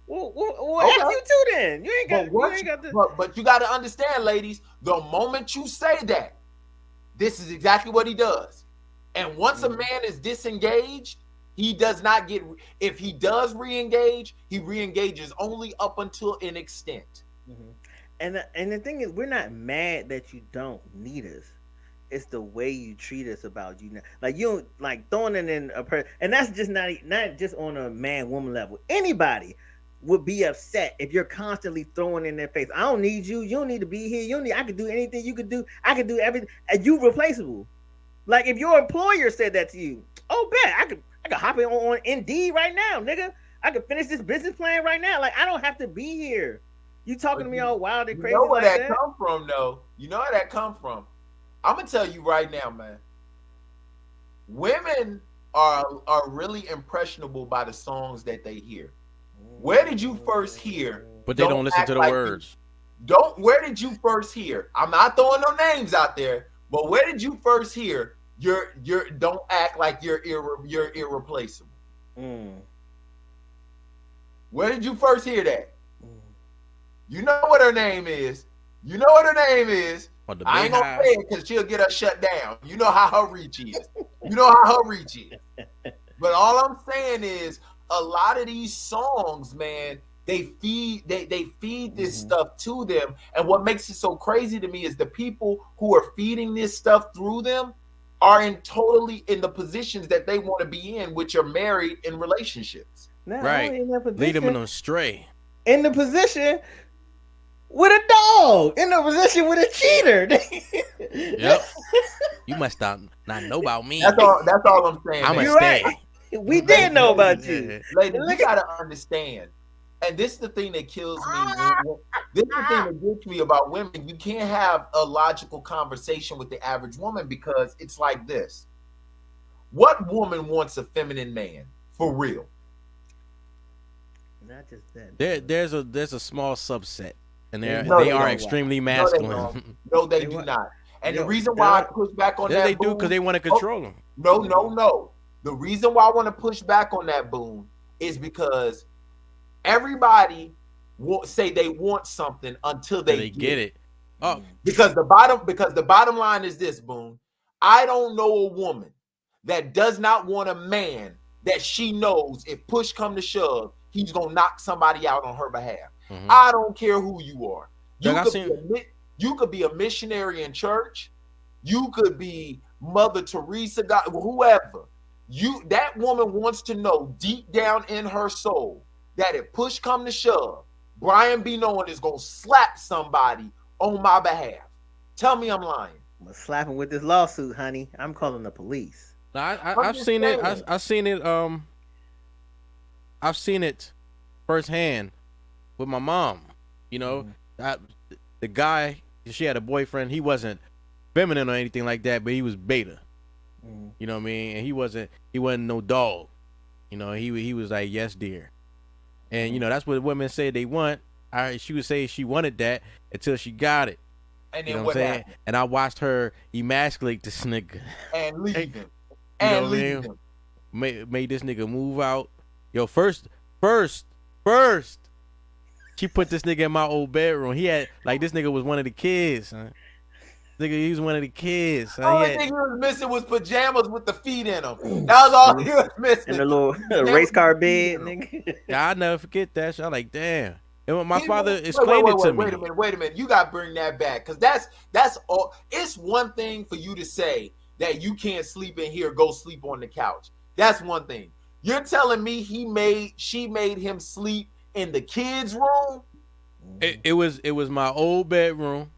Well, F you too then. You ain't got this. But you got to understand, ladies, the moment you say that, this is exactly what he does. And once a man is disengaged, he does not get, if he does re-engage, he re-engages only up until an extent. And the thing is, we're not mad that you don't need us. It's the way you treat us about you. Like you don't like throwing it in a person, and that's just not just on a man-woman level. Anybody would be upset if you're constantly throwing in their face, I don't need you. You don't need to be here. You don't need. I could do anything you could do. I could do everything. And you replaceable. Like if your employer said that to you, oh, bet I could hop in on Indeed right now, nigga. I could finish this business plan right now. Like I don't have to be here. You talking to me all wild and crazy? You know where like that come from, though. You know where that come from. I'm gonna tell you right now, man. Women are really impressionable by the songs that they hear. Where did you first hear? But they don't listen to the words. Where did you first hear? I'm not throwing no names out there, but where did you first hear? Don't act like you're irreplaceable. Where did you first hear that? You know what her name is. You know what her name is. I ain't gonna say it because she'll get us shut down. You know how her reach is. You know how her reach is. But all I'm saying is a lot of these songs, man, they feed this stuff to them. And what makes it so crazy to me is the people who are feeding this stuff through them are totally in the positions that they want to be in, which are married in relationships. No, right. in that Lead them astray. In the position with a dog. In the position with a cheater. Yep. You must not know about me. That's all I'm saying. I'm man. a stay. Right. We did know about you. Ladies, you gotta understand. And this is the thing that kills me. This is the thing that gets me about women. You can't have a logical conversation with the average woman because it's like this. What woman wants a feminine man? For real. Not just that. There's a small subset. And they they are don't. extremely masculine. No, they do not. And the reason why I push back on that, they do because they want to control them. No. The reason why I want to push back on that, Boone, is because everybody will say they want something until they get it. Oh, because the bottom line is this, Boone. I don't know a woman that does not want a man that she knows if push come to shove, he's gonna knock somebody out on her behalf. I don't care who you are. You could be a missionary in church. You could be Mother Teresa, God, whoever. That woman wants to know deep down in her soul that if push come to shove, BRYANBEKNOWIN is gonna slap somebody on my behalf. Tell me I'm lying. I'm gonna slap him with this lawsuit, honey. I'm calling the police. I've seen it. I've seen it. I've seen it firsthand with my mom. You know, the guy, she had a boyfriend. He wasn't feminine or anything like that, but he was beta. You know what I mean? And he wasn't no dog. You know, he was like, yes, dear. And you know, that's what women say they want. She would say she wanted that until she got it. And you then know what I'm saying? happened? And I watched her emasculate this nigga. And leave him. And leave him. Made this nigga move out. Yo, first, she put this nigga in my old bedroom. He had, like, this nigga was one of the kids, huh? He was one of the kids. The only thing he was missing was pajamas with the feet in them. That was all he was missing. And a little race car bed, nigga. Yeah, I'll never forget that shit. I'm like, damn. And when my father explained it to me. Wait a minute. You got to bring that back. Because that's all. It's one thing for you to say that you can't sleep in here, go sleep on the couch. That's one thing. You're telling me she made him sleep in the kids' room? It was my old bedroom.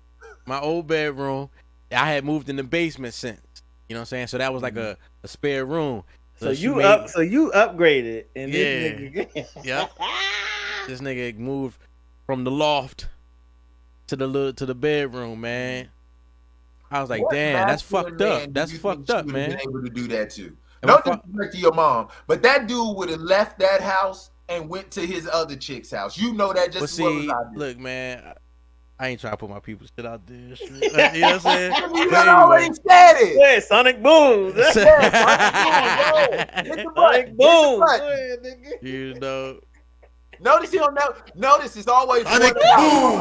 I had moved in the basement since. You know what I'm saying? So that was like a spare room. So you upgraded and this nigga. Yep. This nigga moved from the loft to the bedroom, man. I was like, damn, that's fucked up. That's fucked up, man. Been able to do that too. No disrespect to your mom, but that dude would have left that house and went to his other chick's house. You know that just as well as I do. Look, man, I ain't trying to put my people's shit out there. You know what I'm saying? You already said it. Yeah, Sonic Boom. Sonic Boom. You know. Notice he don't know. Notice it's always Sonic Boom.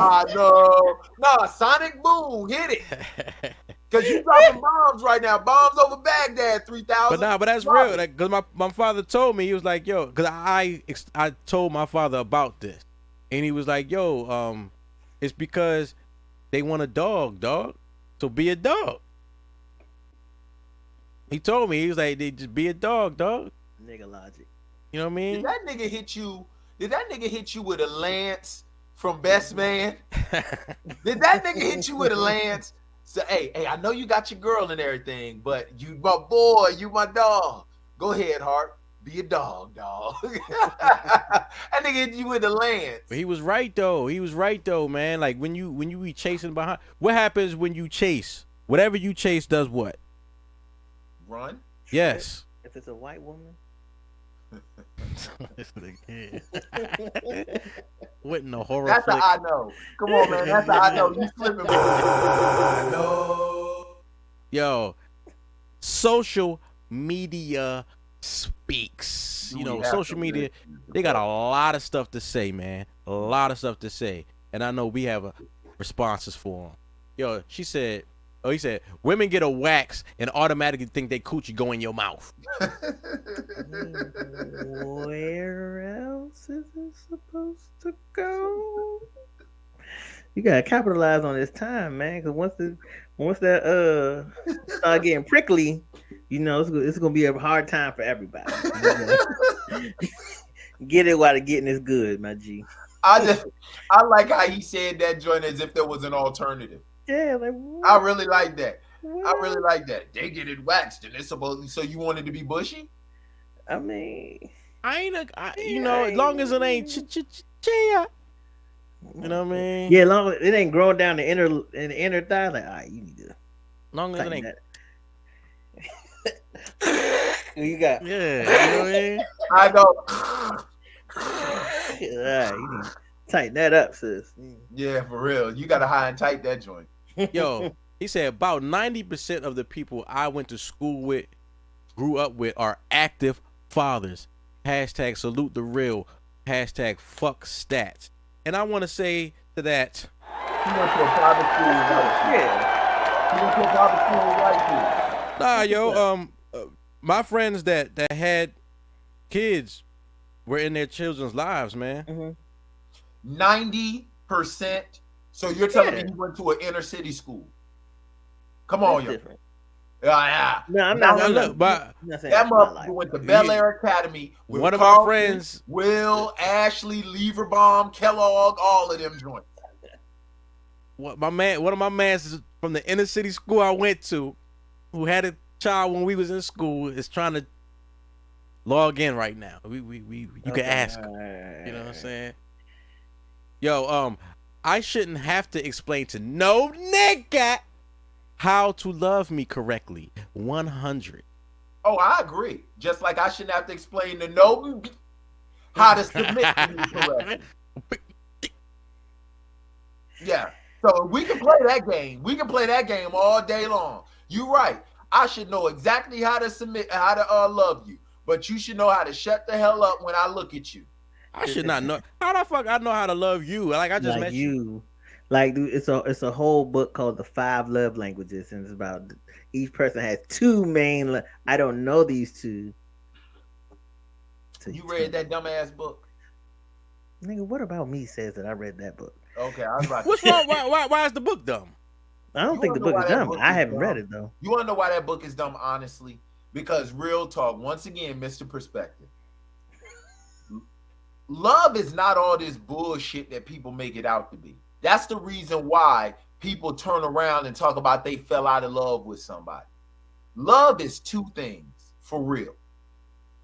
No, Sonic Boom. Hit it. Because you dropping bombs right now. Bombs over Baghdad, 3,000. But that's real. Because my father told me, he was like, yo, because I told my father about this. And he was like, yo, it's because they want a dog. So be a dog. He told me, he was like, they just be a dog. Nigga logic. You know what I mean? Did that nigga hit you with a lance from Best Man? Did that nigga hit you with a lance? So, hey, I know you got your girl and everything, but you my boy, you my dog. Go ahead, Hart. Be a dog. That nigga hit you with a lance. But he was right though, man. Like when you be chasing behind, what happens when you chase? Whatever you chase does what? Run? Yes. If it's a white woman. What in the horror? That's how I know. Come on, man. That's how I know. You slipping. I know. Yo, social media speaks. You know, social media, they got a lot of stuff to say, man. A lot of stuff to say. And I know we have responses for them. Yo, she said, Oh, he said women get a wax and automatically think they coochie go in your mouth. Where else is it supposed to go? You gotta capitalize on this time, man. Because once that start getting prickly, you know it's gonna be a hard time for everybody. Get it while the getting is good, my G. I like how he said that joint as if there was an alternative. Yeah, like I really like that. I really like that. They get it waxed and it's supposed. So you wanted to be bushy? I mean, you know, as long as it ain't chia. You know what I mean? Yeah, long as it ain't growing down the inner thigh. Like, all right, you need to. Long as it ain't. You got. Yeah, you know what I mean? I know. Yeah, you need to tighten that up, sis. Yeah, for real. You gotta high and tight that joint. Yo, he said about 90% of the people I went to school with, grew up with, are active fathers. Hashtag salute the real. Hashtag fuck stats. And I want to say to that. He went to a private school with white kids. He went to a private school with white kids. Nah, yo, my friends that had kids were in their children's lives, man. 90%. So you're telling me you went to an inner city school? Come on, yo. Yeah. No, I'm not. Look, but that motherfucker went to Bel Air Academy with one of Carl, my friends, Will, Ashley, Leverbaum, Kellogg, all of them joints. One of my mans from the inner city school I went to, who had a child when we was in school, is trying to log in right now. You can ask him. You know what I'm saying? Yo, I shouldn't have to explain to no nigga how to love me correctly. 100. Oh, I agree. Just like I shouldn't have to explain to no how to submit to me correctly. Yeah. So we can play that game. We can play that game all day long. You're right. I should know exactly how to submit, how to love you. But you should know how to shut the hell up when I look at you. I should not know. How the fuck I know how to love you? Like I just met you. Like, dude, it's a whole book called The 5 Love Languages, and it's about each person has 2 main. I don't know these 2. You read that dumbass book? Nigga, what about me says that I read that book? Okay, I was about What's wrong? Why is the book dumb? I don't think the book is dumb. I haven't read it though. You want to know why that book is dumb? Honestly, because real talk. Once again, Mr. Perspective. Love is not all this bullshit that people make it out to be. That's the reason why people turn around and talk about they fell out of love with somebody. Love is 2 things for real: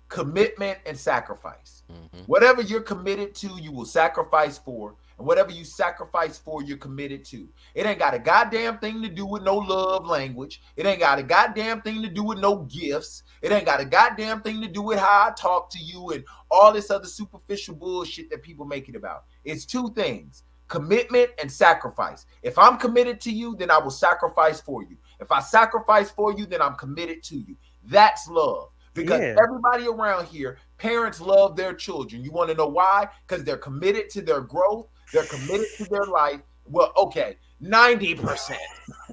commitment and sacrifice. Whatever you're committed to, you will sacrifice for. And whatever you sacrifice for, you're committed to. It ain't got a goddamn thing to do with no love language. It ain't got a goddamn thing to do with no gifts. It ain't got a goddamn thing to do with how I talk to you and all this other superficial bullshit that people make it about. It's 2 things: commitment and sacrifice. If I'm committed to you, then I will sacrifice for you. If I sacrifice for you, then I'm committed to you. That's love. Because everybody around here, parents love their children. You want to know why? Because they're committed to their growth. They're committed to their life. Well, okay, 90%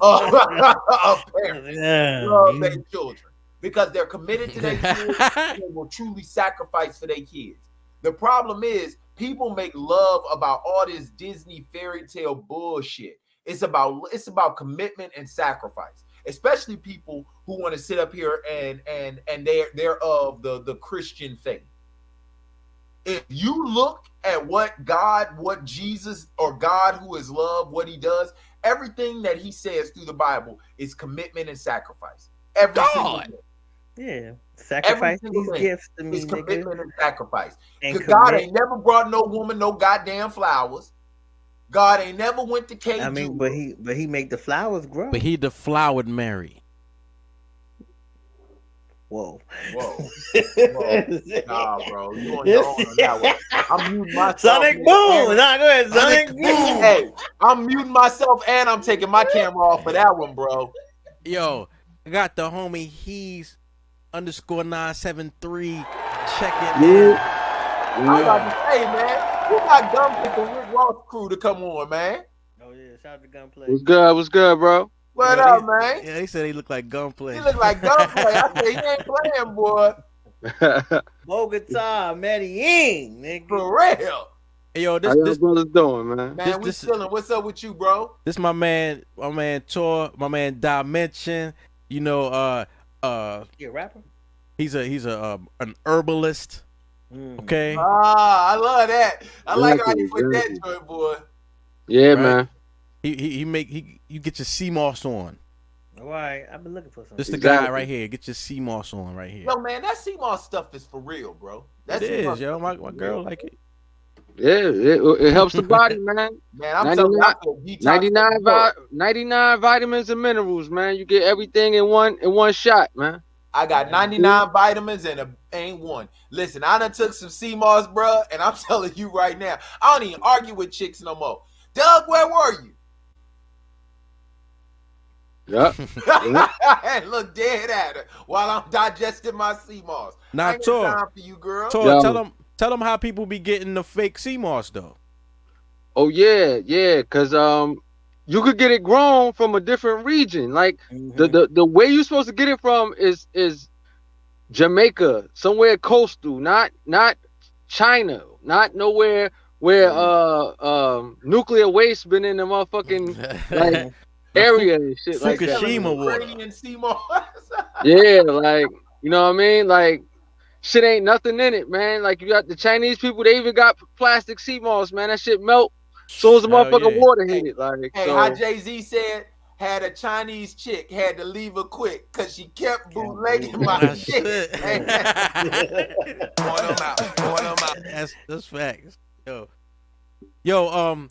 of parents love their children because they're committed to their kids and they will truly sacrifice for their kids. The problem is people make love about all this Disney fairy tale bullshit. It's about commitment and sacrifice. Especially people who want to sit up here and they're of the Christian faith. If you look at what Jesus, or God who is love, what he does, everything that he says through the Bible is commitment and sacrifice. Every single thing. Yeah. Sacrifice these gifts to me. It's commitment and sacrifice. Because God ain't never brought no woman no goddamn flowers. God ain't never went to Cajun. I mean, but he make the flowers grow. But he deflowered Mary. Whoa. Nah, bro. You on your own on that one. I'm muting myself. Sonic Boom. Nah, go ahead. Sonic Boom. Hey, I'm muting myself and I'm taking my camera off for that one, bro. Yo, I got the homie He's _973 checking in. I'm about to say, man. Who got Gunplay and Rick Ross crew to come on, man? Oh yeah, shout out to Gunplay. What's good, bro? What up, man? Yeah, he said he looked like gunplay. He look like gunplay. I said he ain't playing, boy. Bogota, Medellin, nigga. For real. Hey, yo, How y'all brothers doing, man? Man, we chilling. What's up with you, bro? This my man Tor, my man Dimension. You know, You a rapper? he's an herbalist. Okay. Ah, I love that. I like how you put that joint, boy. Yeah, Right? man. You get your sea moss on. All right, I've been looking for something. This the guy right here. Get your sea moss on right here. Yo, man, that CMOS stuff is for real, bro. That It is, CMOS yo. My girl like it. Yeah, it helps the body, man. Man, I'm telling you, I feel detox 99 vitamins and minerals, man. You get everything in one shot, man. I got 99 vitamins and ain't one. Listen, I done took some CMOS, bro, and I'm telling you right now, I don't even argue with chicks no more. Doug, where were you? Yep. And look dead at her while I'm digesting my CMOS. Now, I ain't got time for you, girl. Tor, tell them how people be getting the fake sea moss though. Oh yeah, cause you could get it grown from a different region. Like the way you're supposed to get it from is Jamaica, somewhere coastal, not China, not nowhere where nuclear waste been in the motherfucking like area and shit like that. Fukushima water. Yeah, like, you know what I mean? Like, shit ain't nothing in it, man. Like, you got the Chinese people, they even got plastic sea moss, man. That shit melt soon as the motherfucking water hit it. Like, hey, so. how Jay-Z said, had a Chinese chick, had to leave her quick because she kept bootlegging my shit. Point them out. That's facts. Yo,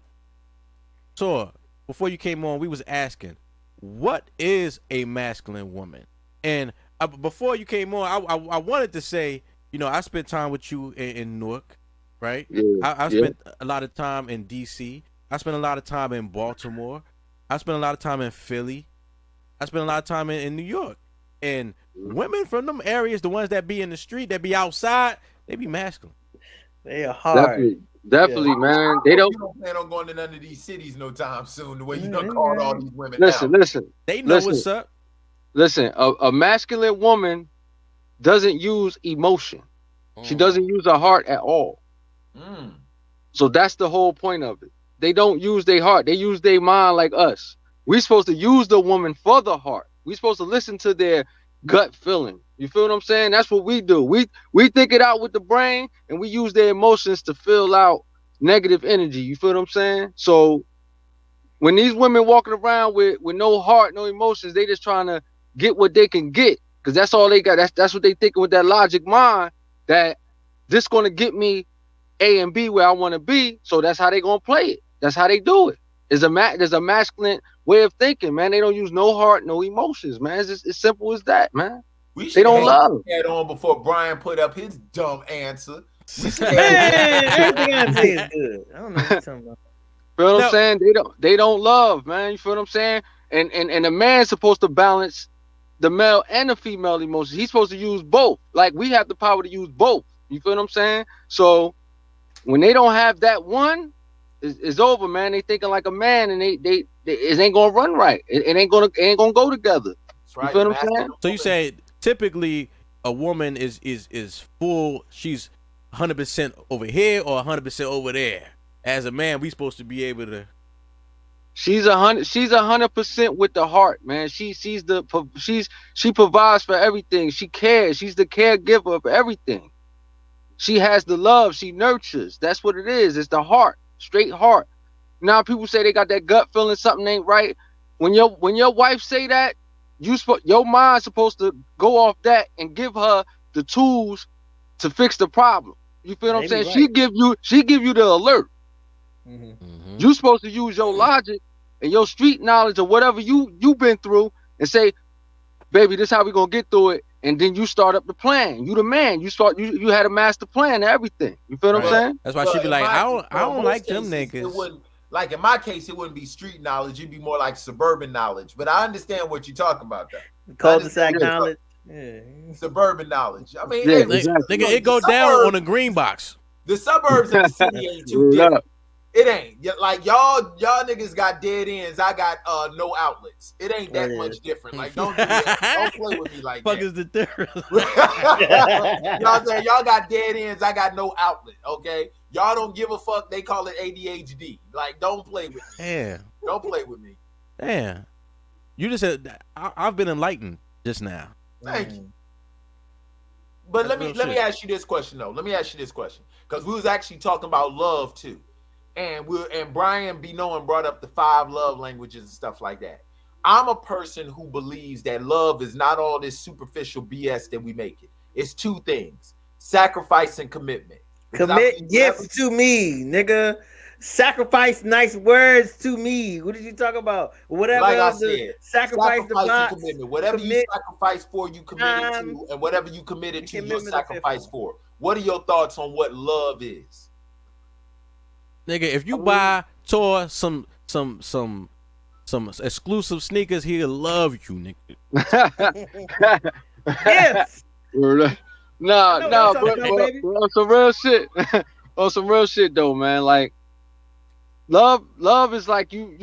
Tor, before you came on, we was asking, what is a masculine woman? And before you came on, I wanted to say, you know, I spent time with you in Newark, right? Yeah, I spent a lot of time in D.C. I spent a lot of time in Baltimore. I spent a lot of time in Philly. I spent a lot of time in New York. And women from them areas, the ones that be in the street, that be outside, they be masculine. They are hard. Definitely, man. They don't. You don't plan on going to none of these cities no time soon. The way you done called all these women. Listen. They know what's up. Listen, a masculine woman doesn't use emotion. She doesn't use her heart at all. So that's the whole point of it. They don't use their heart. They use their mind like us. We're supposed to use the woman for the heart. We're supposed to listen to their gut feeling. You feel what I'm saying? That's what we do. We think it out with the brain, and we use their emotions to fill out negative energy. You feel what I'm saying? So when these women walking around with no heart, no emotions, they just trying to get what they can get, because that's all they got. That's what they thinking with that logic mind, that this gonna get me A and B where I want to be. So that's how they gonna play it. That's how they do it. There's a masculine way of thinking, man. They don't use no heart, no emotions, man. It's just as simple as that, man. They don't love. Had on before Brian put up his dumb answer. Everything I say is good. I don't know what you're talking about. Feel what I'm saying? They don't love, man. You feel what I'm saying? And a man's supposed to balance the male and the female emotions. He's supposed to use both. Like, we have the power to use both. You feel what I'm saying? So when they don't have that one, it's over, man. They thinking like a man, and it ain't gonna run right. It ain't gonna go together. That's right, you feel what I'm saying? So you say typically a woman is full. She's 100% over here or 100% over there. As a man, we supposed to be able to. She's 100% with the heart, man. She provides for everything. She cares. She's the caregiver for everything. She has the love. She nurtures. That's what it is. It's the heart, straight heart. Now people say they got that gut feeling something ain't right. When your wife say that, your mind's supposed to go off that and give her the tools to fix the problem. You feel what I'm saying? Right. She give you the alert. You supposed to use your logic and your street knowledge or whatever you been through and say, baby, this how we gonna get through it. And then you start up the plan. You the man. You had a master plan and everything. You feel what I'm saying? That's why she be like, I don't like them niggas. Like in my case, it wouldn't be street knowledge. It'd be more like suburban knowledge. But I understand what you're talking about, though. Cul-de-sac knowledge. Yeah. Suburban knowledge. I mean, it go down on a green box. The suburbs and the city ain't too different. It ain't. Like y'all niggas got dead ends. I got no outlets. It ain't that much different. Like don't do that. Don't play with me like Fuck that. is the difference? Y'all saying y'all got dead ends. I got no outlet. Okay, y'all don't give a fuck. They call it ADHD. Like don't play with me. Damn. Don't play with me. Damn. You just said I've been enlightened just now. Thank you. But let me ask you this question though. Let me ask you this question because we was actually talking about love too. And Brian B. Knowing brought up the 5 love languages and stuff like that. I'm a person who believes that love is not all this superficial BS that we make it. It's 2 things: sacrifice and commitment. Commit gifts to me, nigga. Sacrifice nice words to me. What did you talk about? Whatever. Like I said, sacrifice the and commitment. Whatever you sacrifice for, you committed to, and whatever you committed to, you sacrifice for. What are your thoughts on what love is? Nigga, if you buy Tor some exclusive sneakers, he'll love you, nigga. Yes. No, bro, on some real shit. On some real shit though, man. Like love is like you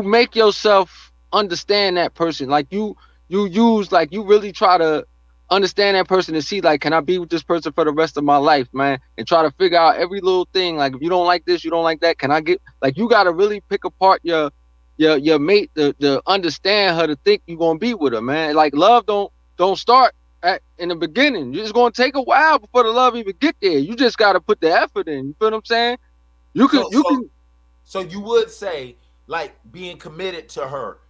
make yourself understand that person. Like you use, like you really try to understand that person and see, like, can I be with this person for the rest of my life, man? And try to figure out every little thing. Like, if you don't like this, you don't like that, can I get, like, you got to really pick apart your mate to understand her, to think you're going to be with her, man. Like, love don't start in the beginning. It's going to take a while before the love even get there. You just got to put the effort in. You feel what I'm saying? So you would say, like, being committed to her,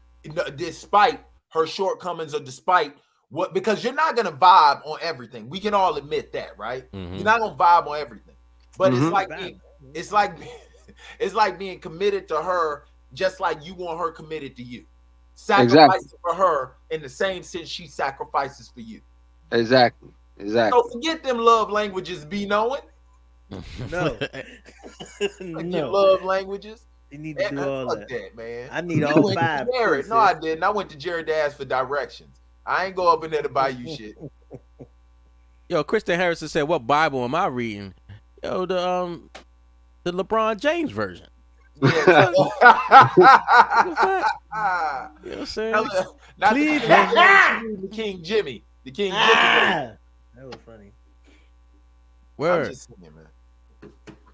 despite her shortcomings or despite what, because you're not gonna vibe on everything. We can all admit that, right? Mm-hmm. You're not gonna vibe on everything, but it's like being committed to her, just like you want her committed to you. Sacrificing for her in the same sense she sacrifices for you. Exactly. So forget them love languages, be knowing. No. Your love languages. You need to do all that, man. I need all 5. No, I didn't. I went to Jared to ask for directions. I ain't go up in there to buy you shit. Yo, Kristen Harrison said, "What Bible am I reading?" Yo, the LeBron James version. Yeah. You know what I'm saying? Not the King Jimmy. The King Jimmy. That was funny. Word. I'm just saying, man.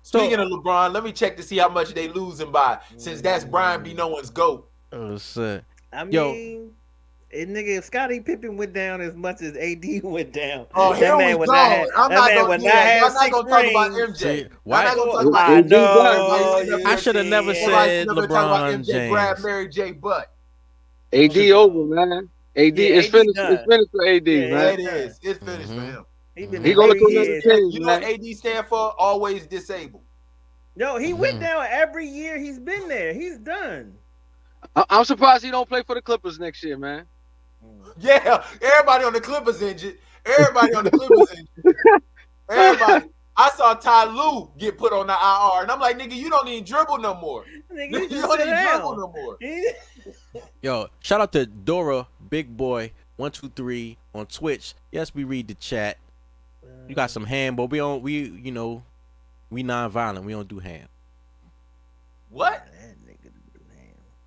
Speaking of LeBron, let me check to see how much they losing by, since that's Brian B. Knowin's GOAT. Oh shit. I mean, nigga, if Scottie Pippen went down as much as AD went down, oh, that man would not have. I'm not gonna talk about MJ. Why? I should have never said LeBron James. Grab Mary J. Butt. AD over, man. AD is finished. It's finished for AD, man. It is. It's finished for him. He gonna go another team. You know what AD stand for? Always disabled. No, he went down every year he's been there. He's done. I'm surprised he don't play for the Clippers next year, man. Yeah, everybody on the Clippers injured. Everybody. I saw Ty Lue get put on the IR, and I'm like, nigga, you don't even dribble no more. Nigga, you don't even dribble no more. Yo, shout out to Dora Big Boy 123 on Twitch. Yes, we read the chat. You got some ham, but we non-violent. We don't do ham. What?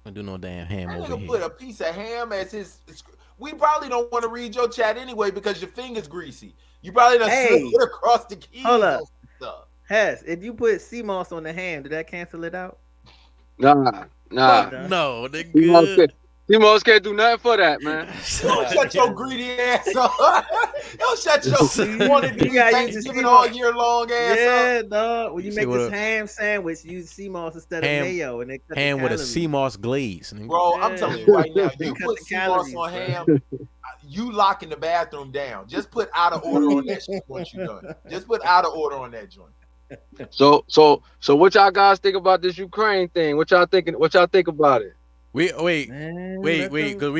Don't do no damn ham that over nigga here. Put a piece of ham as his. We probably don't want to read your chat anyway because your finger's greasy. You probably done slid it across the keys. Hold up. Hess, if you put sea moss on the ham, did that cancel it out? Nah. No, they good. T-Mos can't do nothing for that, man. Don't shut your greedy ass up. Don't shut your wanted to be Thanksgiving all year long ass up. Yeah, dog. When you make this ham sandwich, use sea moss instead of mayo, and ham with a sea moss glaze. Bro, I'm telling you right now, you put sea moss on ham, you locking the bathroom down. Just put out of order on that shit once you're done. Just put out of order on that joint. So what y'all guys think about this Ukraine thing? What y'all think about it? Wait, because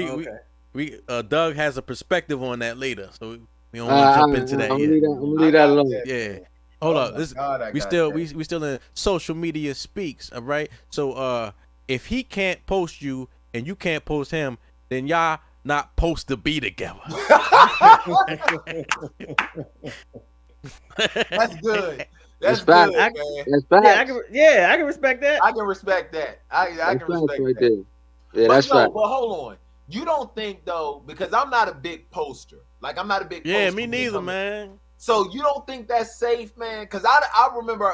we Doug has a perspective on that later, so we don't want to jump into that yet. I'm gonna leave that alone. Yeah, hold up. We still in social media speaks, all right? So if he can't post you and you can't post him, then y'all not supposed to be together. That's good. That's fact. good, man. That's fact. I can respect that. I can respect that. I can respect right that. There. Yeah, but that's right. But hold on. You don't think though, because I'm not a big poster. Like I'm not a big Yeah, poster me neither, man. So you don't think that's safe, man? Because I remember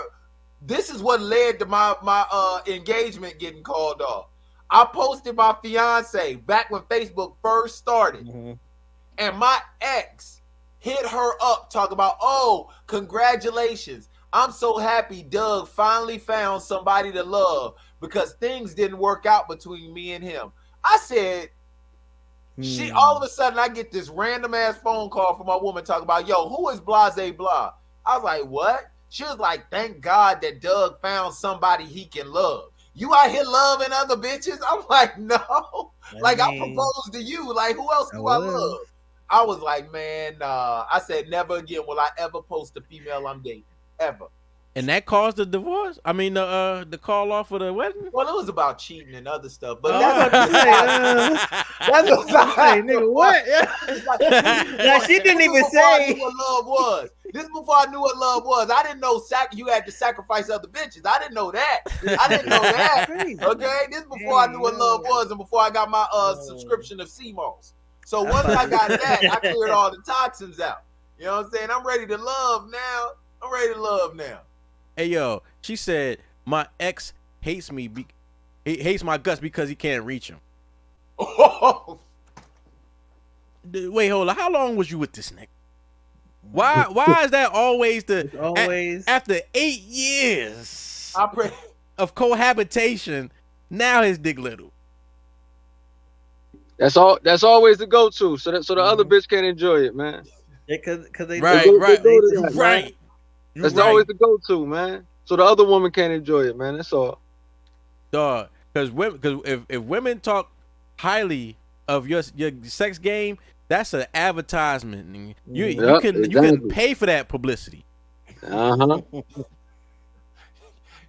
this is what led to my engagement getting called off. I posted my fiance back when Facebook first started, and my ex hit her up talking about, oh, congratulations. I'm so happy Doug finally found somebody to love because things didn't work out between me and him. I said, she all of a sudden I get this random ass phone call from my woman talking about, yo, who is Blase Blah? I was like, what? She was like, thank God that Doug found somebody he can love. You out here loving other bitches? I'm like, no. I proposed to you. Like, who else do I love? I was like, man, nah. I said, never again will I ever post a female I'm dating. Ever. And that caused the divorce? I mean, the call off for the wedding? Well, it was about cheating and other stuff. But that's what I'm saying, nigga. What? Now, she didn't even say. I knew what love was. This is before I knew what love was. I didn't know you had to sacrifice other bitches. I didn't know that. Okay? This is before I knew what love was and before I got my subscription of CMOS. So once I got that, I cleared all the toxins out. You know what I'm saying? I'm ready to love now. Hey, yo, she said, my ex hates me. He hates my guts because he can't reach him. Wait, hold on. How long was you with this nigga? Why is that always after 8 years of cohabitation, now his dick little? That's always the go-to. So the other bitch can't enjoy it, man. Because they right. That's always the go-to, man. So the other woman can't enjoy it, man. That's all. Dog, because if women talk highly of your sex game, that's an advertisement. You can pay for that publicity. Can't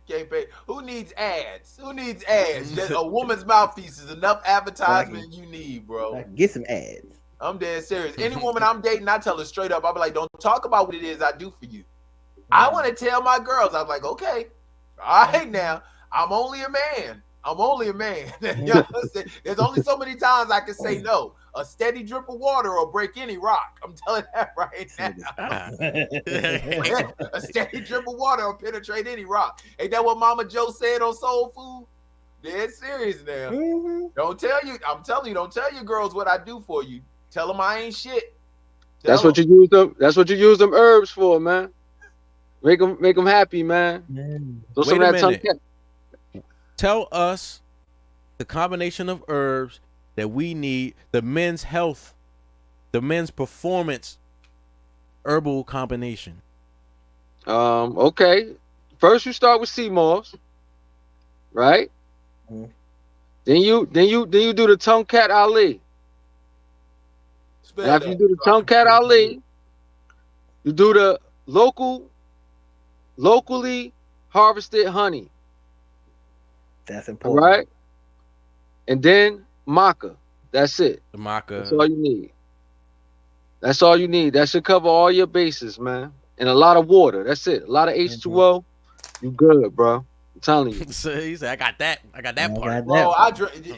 pay. Who needs ads? Just a woman's mouthpiece is enough advertisement you need, bro. Get some ads. I'm dead serious. Any woman I'm dating, I tell her straight up. I'll be like, don't talk about what it is I do for you. I want to tell my girls. I'm like, okay, all right now. I'm only a man. You know what I'm saying? There's only so many times I can say no. A steady drip of water will break any rock. I'm telling that right now. A steady drip of water will penetrate any rock. Ain't that what Mama Joe said on Soul Food? Dead serious now. I'm telling you, don't tell your girls what I do for you. Tell them I ain't shit. That's what you use them. That's what you use them herbs for, man. Make them happy, man. Wait a minute. Tell us the combination of herbs that we need, the men's health, the men's performance herbal combination. Okay. First you start with sea moss, right? Then you do the Tonkat Ali. After you do the Tonkat Ali, you do the locally harvested honey. That's important. Right? And then maca. That's it. The maca. That's all you need. That's all you need. That should cover all your bases, man. And a lot of water. That's it. A lot of H2O. You good, bro. I'm telling you. So he said, I got that part. Bro,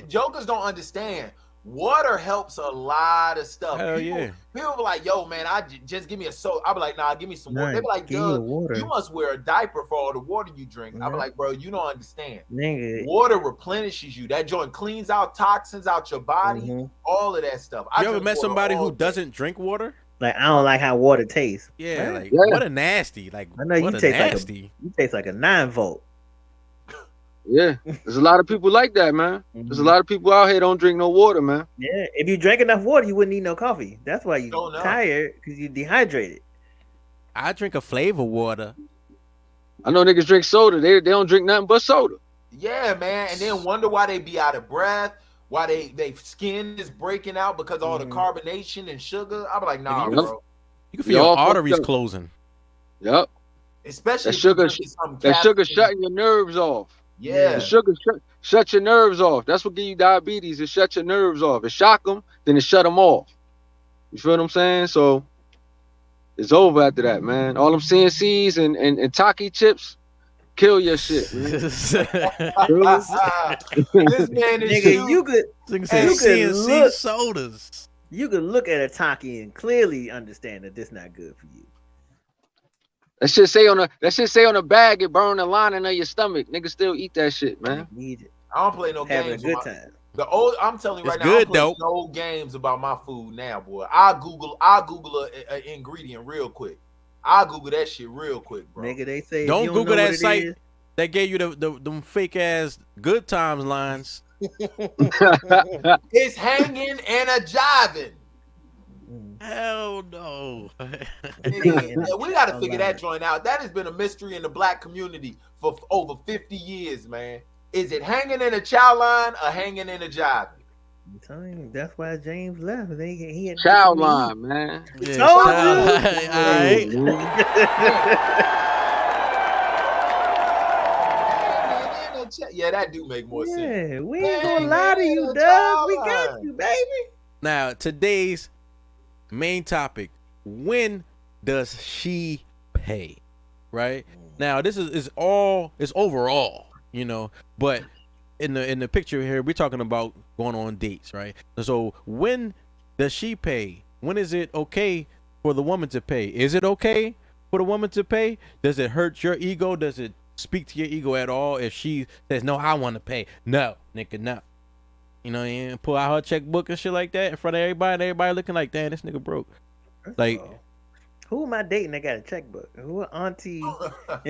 jokers don't understand. Water helps a lot of stuff. Hell People be like, yo, man, just give me a soda. I be like, nah, give me some water. They be like, Doug, you must wear a diaper for all the water you drink. I be like, bro, you don't understand. Water replenishes you. That joint cleans out toxins out your body, all of that stuff. You ever met somebody who doesn't drink water? Like, I don't like how water tastes. Yeah, like what a nasty. Like, I know you taste nasty. You taste like a 9-volt. Yeah, there's a lot of people like that, man. There's a lot of people out here don't drink no water, man. Yeah, if you drank enough water, you wouldn't need no coffee. That's why you're tired, because you're dehydrated. I drink a flavor water. I know niggas drink soda. They don't drink nothing but soda. Yeah, man, and then wonder why they be out of breath, why they skin is breaking out because of all the carbonation and sugar. I be like, nah, bro. You can feel your arteries closing. Yep. Especially that sugar shutting your nerves off. Yeah, the sugar shut your nerves off. That's what give you diabetes. It shut your nerves off. It shock them, then it shut them off. You feel what I'm saying? So It's over after that, man. All them CNCs and Taki chips kill your shit, man. This man is Nigga, you could CNC sodas. You could look at a Taki and clearly understand that this not good for you. That shit say on the bag, it burn the lining of your stomach. Niggas still eat that shit, man. Need it. I don't play no Having games. a good time. I'm telling you right It's now, good, I'm playing no games about my food now, boy. I Google an ingredient real quick. I Google that shit real quick, bro. Nigga, they say Don't if you Google know that what it site is, that gave you them fake ass good times lines. It's hanging and a jiving. Hell no. We got to figure that joint out. That has been a mystery in the black community for over 50 years, man. Is it hanging in a chow line or hanging in a jiving? I'm telling you, that's why James left. He had Chow line, man. Yeah, told you. Yeah, that do make more sense. Yeah, we ain't gonna lie to you, Doug. We got you, baby. Now, today's main topic: when does she pay? Right now, this is overall, you know. But in the picture here, we're talking about going on dates, right? So when does she pay? When is it okay for the woman to pay? Is it okay for the woman to pay? Does it hurt your ego? Does it speak to your ego at all if she says, no, I want to pay? No, nigga, no. You know, and pull out her checkbook and shit like that in front of everybody, and everybody looking like, damn, this nigga broke. Like, who am I dating that got a checkbook? Who auntie? I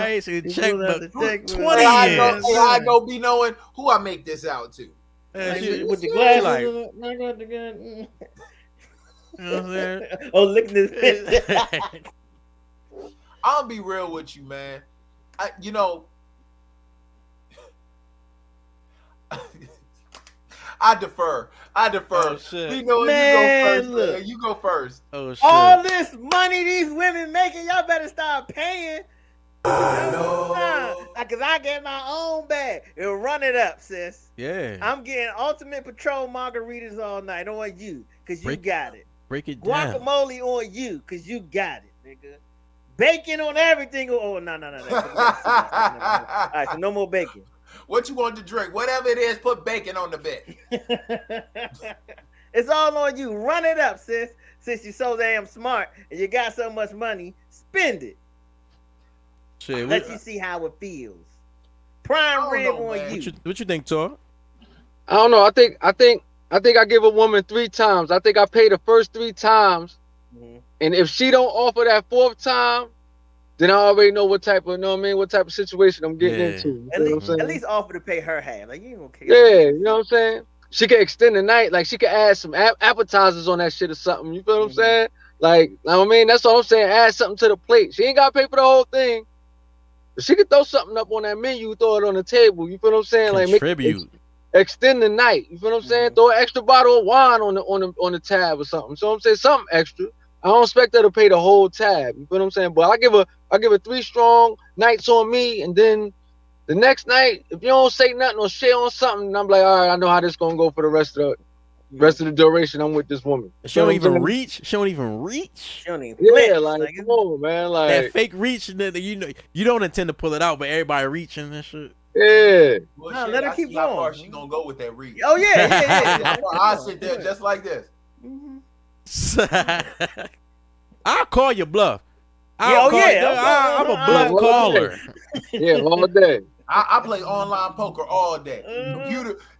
ain't seen a checkbook. 20 years. I go be knowing who I make this out to. With the glasses. Like, you know what I'm saying? Oh, look at this. I'll be real with you, man. I defer. Oh, shit. We know Man, you go first. look. Man. You go first. Oh, shit. All this money these women making, y'all better start paying. Because I get my own bag. It'll run it up, sis. Yeah. I'm getting Ultimate Patrol margaritas all night on you, because you got it. Break it down. Guacamole on you, because you got it, nigga. Bacon on everything. Oh, no. All right, so no more bacon. What you want to drink? Whatever it is, put bacon on the bed. It's all on you. Run it up, sis. Since you're so damn smart and you got so much money, spend it. Shit, Let you see how it feels. Prime rib on you. What you think, Tor? I don't know. I think I give a woman 3 times. I think I pay the first 3 times, and if she don't offer that 4th time, then I already know what type of, what type of situation I'm getting into. At least offer to pay her half. Like, you don't care. Yeah, you know what I'm saying? She can extend the night. Like, she can add some appetizers on that shit or something. You feel what I'm saying? Like, I mean, that's all I'm saying. Add something to the plate. She ain't got to pay for the whole thing. But she can throw something up on that menu, throw it on the table. You feel what I'm saying? Contribute. Like, extend the night. You feel what I'm saying? Throw an extra bottle of wine on the tab or something. So I'm saying something extra. I don't expect her to pay the whole tab. You feel what I'm saying? But I give her 3 strong nights on me, and then the next night, if you don't say nothing or share on something, I'm like, all right, I know how this gonna go for the rest of the duration I'm with this woman. She don't even reach. She don't even reach. She don't even like come on, man. Like that fake reach that you don't intend to pull it out, but everybody reaching and shit. Yeah. Well, let her keep going. How far she gonna go with that reach? Oh yeah. I sit there just like this. I'll call you bluff. I'm a bluff caller. Yeah, all day. I play online poker all day.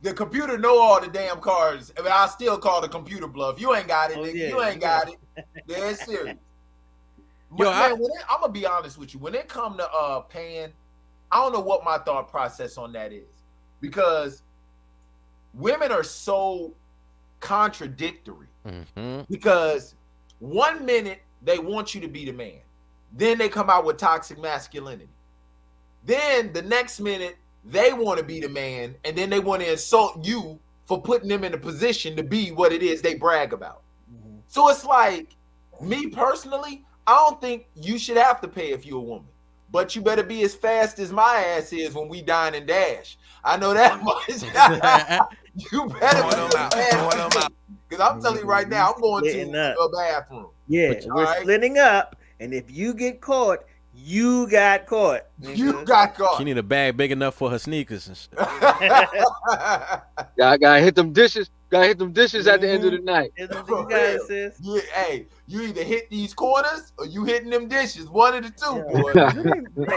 The computer know all the damn cards. I mean, I still call the computer bluff. You ain't got it, nigga. Yeah. You ain't got it. Dead serious. Yo, I'm gonna be honest with you. When it come to paying, I don't know what my thought process on that is, because women are so contradictory. Because 1 minute they want you to be the man, then they come out with toxic masculinity. Then the next minute they want to be the man, and then they want to insult you for putting them in a position to be what it is they brag about. So it's like, me personally, I don't think you should have to pay if you're a woman, but you better be as fast as my ass is when we dine and dash. I know that much. You better because I'm telling you right now, I'm going to the bathroom. Yeah, we're splitting up, and if you get caught, you got caught. You got caught. She need a bag big enough for her sneakers and shit. Gotta hit them dishes. Gotta hit them dishes at the end of the night. Yeah, hey, you either hit these corners or you hitting them dishes. One of the two, boy.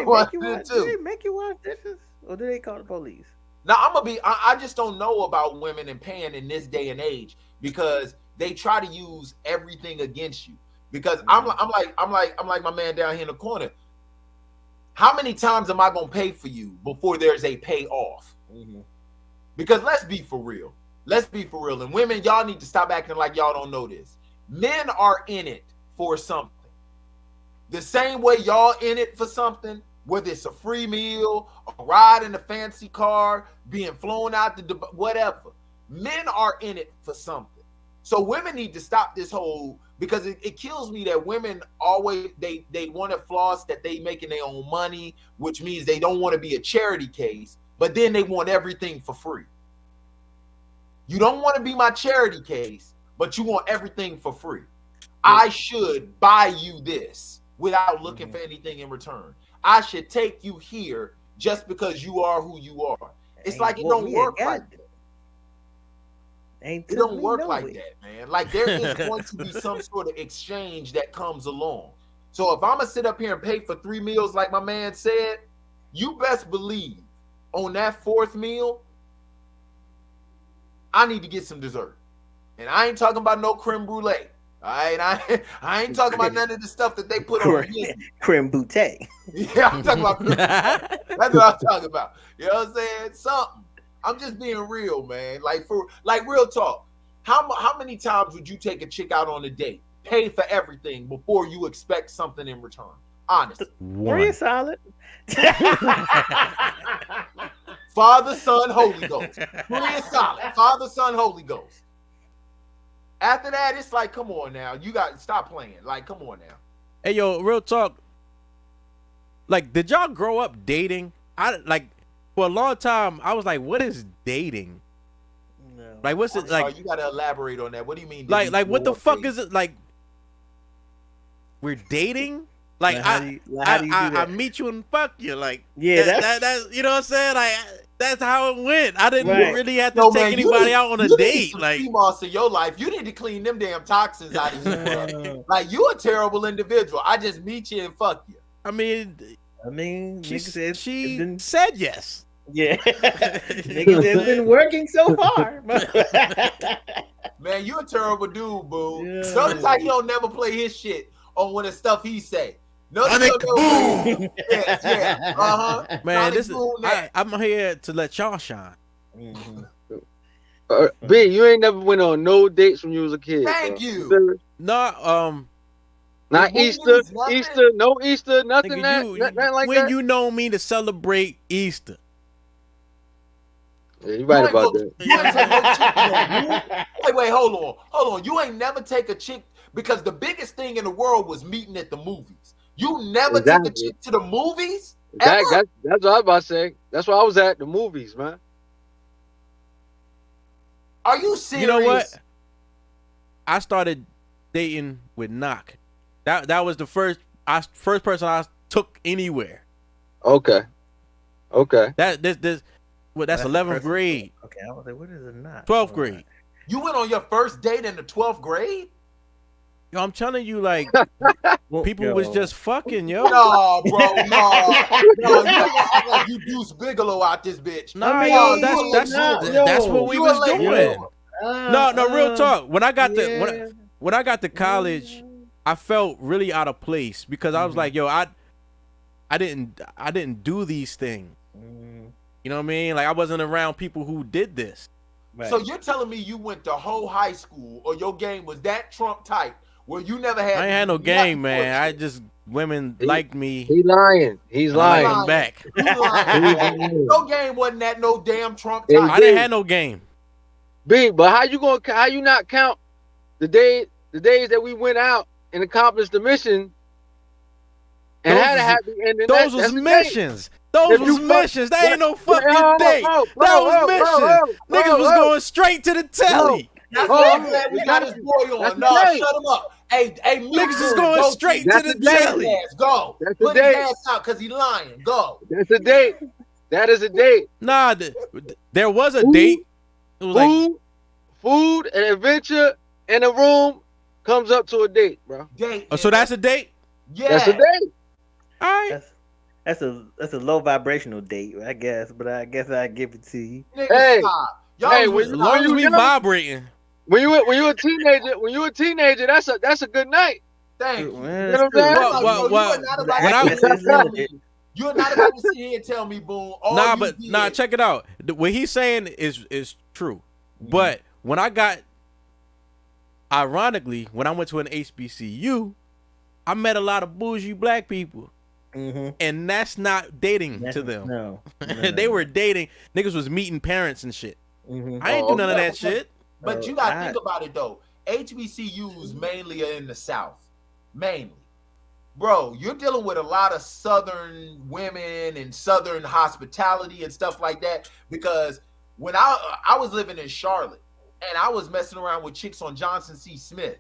One of the two. Do they make you wash dishes, or do they call the police? Now I just don't know about women and paying in this day and age because they try to use everything against you. Because I'm like my man down here in the corner. How many times am I gonna pay for you before there's a payoff? Because let's be for real. Let's be for real. And women, y'all need to stop acting like y'all don't know this. Men are in it for something. The same way y'all in it for something, whether it's a free meal, a ride in a fancy car, being flown out to whatever. Men are in it for something. So women need to stop this whole, because it kills me that women always, they want to floss that they making their own money, which means they don't want to be a charity case, but then they want everything for free. You don't want to be my charity case, but you want everything for free. I should buy you this without looking for anything in return. I should take you here just because you are who you are. It's like it don't work like that. It don't work like that, man. Like there is going to be some sort of exchange that comes along. So if I'm gonna sit up here and pay for 3 meals like my man said, you best believe on that 4th meal, I need to get some dessert. And I ain't talking about no creme brulee. All right, I ain't talking about none of the stuff that they put on creme brulee. Yeah, I'm talking about creme brulee. That's what I'm talking about. You know what I'm saying? Something. I'm just being real, man. Like real talk. How many times would you take a chick out on a date, pay for everything before you expect something in return? Honestly. 3 is solid. Father, Son, Holy Ghost. 3 is solid. Father, Son, Holy Ghost. After that, it's like, come on now. You got to stop playing. Like, come on now. Hey, yo, real talk. Like, did y'all grow up dating? For a long time, I was like, what is dating? No. Like, what's it like? You got to elaborate on that. What do you mean? Like what the fuck is it? Like, we're dating? Like, how do you do that? I meet you and fuck you. Like, yeah, that's you know what I'm saying? Like, that's how it went. I didn't really have to take anybody out on a date. Like, moss in your life, you need to clean them damn toxins out of you. Like, you a terrible individual. I just meet you and fuck you. I mean, she said yes. Yeah, niggas has been working so far. Man, you a terrible dude, boo. Yeah. Notice how he don't never play his shit on when the stuff he say. Man, this is I'm here to let y'all shine. B, you ain't never went on no dates when you was a kid. Thank you. No, not Easter, no Easter, nothing Nigga, nothing like when that. you know me to celebrate Easter. Yeah, you right about that. Wait, hold on. You ain't never take a chick, because the biggest thing in the world was meeting at the movies. You never took a chick to the movies? That's what I was about to say. That's where I was at, the movies, man. Are you serious? You know what? I started dating with Knock. That was the first person I took anywhere. Okay. That's 11th grade. Okay, I was like, what is a knot? 12th grade. You went on your first date in the 12th grade? Yo, I'm telling you, like, people was just fucking, yo. No, bro, no. You act like you Deuce Bigelow out this bitch. Nah, yo, that's what we was doing. No, real talk. When I got to college, I felt really out of place because I was like, yo, I didn't do these things. You know what I mean? Like, I wasn't around people who did this. Right. So you're telling me you went to whole high school, or your game was that Trump type where you never had? I ain't had no game, man. I just women liked me. He lying. He's lying. I'm back. No game wasn't that no damn Trump type. I didn't have no game. Big, but how you not count the days that we went out and accomplished the mission and had a happy ending? Those was missions. Those was missions. That ain't no fucking date. That was missions. Niggas was going straight to the telly. That's what I'm glad we got his boy on. No, shut him up. Hey, niggas is going straight to the telly. Go. Put his ass out because he lying. Go. That's a date. That is a date. Nah, there was a date. It was food and adventure in a room comes up to a date, bro. Date. Oh, so that's a date? Yeah. That's a date. All right. That's a low vibrational date, I guess, but I guess I give it to you. Hey, as long as we vibrating. When you a teenager, that's a good night. Thank you. You know what I'm saying? You're not about to sit here and tell me, Boone. Nah, check it out. What he's saying is true. But when I got, ironically, when I went to an HBCU, I met a lot of bougie black people. And that's not dating to them. No. They were dating. Niggas was meeting parents and shit. I ain't do none of that shit. But you gotta think about it though. HBCUs mainly are in the South. Mainly. Bro, you're dealing with a lot of Southern women and Southern hospitality and stuff like that. Because when I was living in Charlotte and I was messing around with chicks on Johnson C. Smith,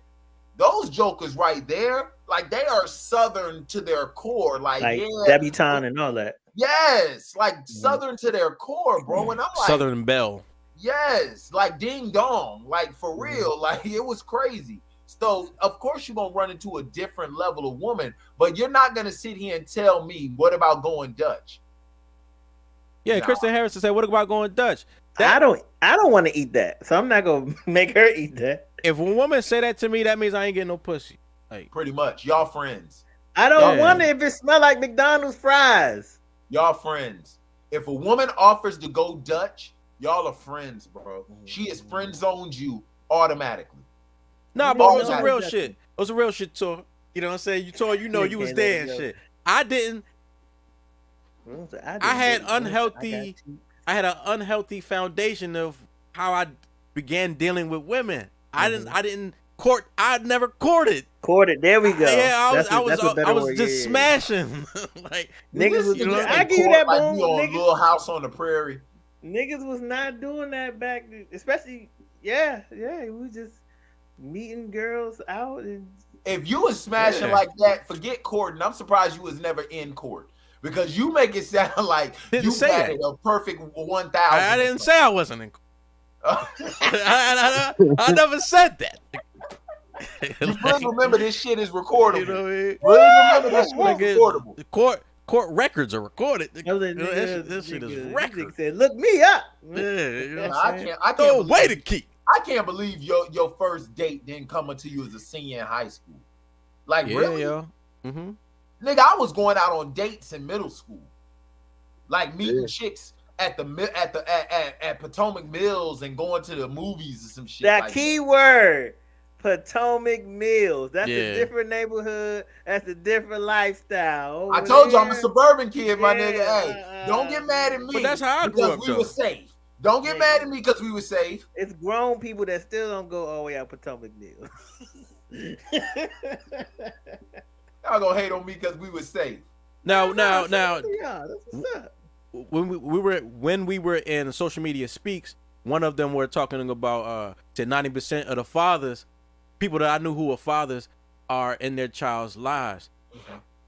those jokers right there, like they are Southern to their core. Like debutante and all that. Yes, like Southern to their core, bro. And I'm like Southern Belle. Yes, like ding dong, like for real, like it was crazy. So of course you're gonna run into a different level of woman, but you're not gonna sit here and tell me what about going Dutch. Yeah, no. Kristen Harrison said, "What about going Dutch?" I don't want to eat that, so I'm not gonna make her eat that. If a woman say that to me, that means I ain't getting no pussy. Like pretty much, y'all friends. I don't wonder if it smell like McDonald's fries. Y'all friends. If a woman offers to go Dutch, y'all are friends, bro. She has friend zoned you automatically. Nah, but it was some real shit. It was a real shit tour. You know what I'm saying? You told you was there and shit. I didn't. I had an unhealthy foundation of how I began dealing with women. I didn't court. I never courted. Courted. There we go. Yeah, I was just smashing. Like niggas. I give you that, Boone. Like Little House on the Prairie. Niggas was not doing that back, especially. Yeah. We was just meeting girls out. And if you was smashing like that, forget courting. I'm surprised you was never in court. Because you make it sound like you had a perfect 1,000. I didn't say I wasn't in court. I never said that. You really remember this shit is recordable. You know what I mean? Really remember this shit is recordable. The court records are recorded. This shit is record. Said, "Look me up." Yeah, you know I can't wait to keep. I can't believe your first date didn't come until you as a senior in high school. Like really? Yo. Nigga, I was going out on dates in middle school, like meeting chicks at Potomac Mills and going to the movies or some shit. That like keyword, Potomac Mills. That's a different neighborhood. That's a different lifestyle. I told you I'm a suburban kid, my nigga. Hey, don't get mad at me. But that's how I grew up. We were safe. Don't get mad at me because we were safe. It's grown people that still don't go all the way out Potomac Mills. Y'all gonna hate on me because we were safe. Now. Yeah, that's what's up. When we were in Social Media Speaks, one of them were talking about to 90% of the fathers, people that I knew who were fathers, are in their child's lives.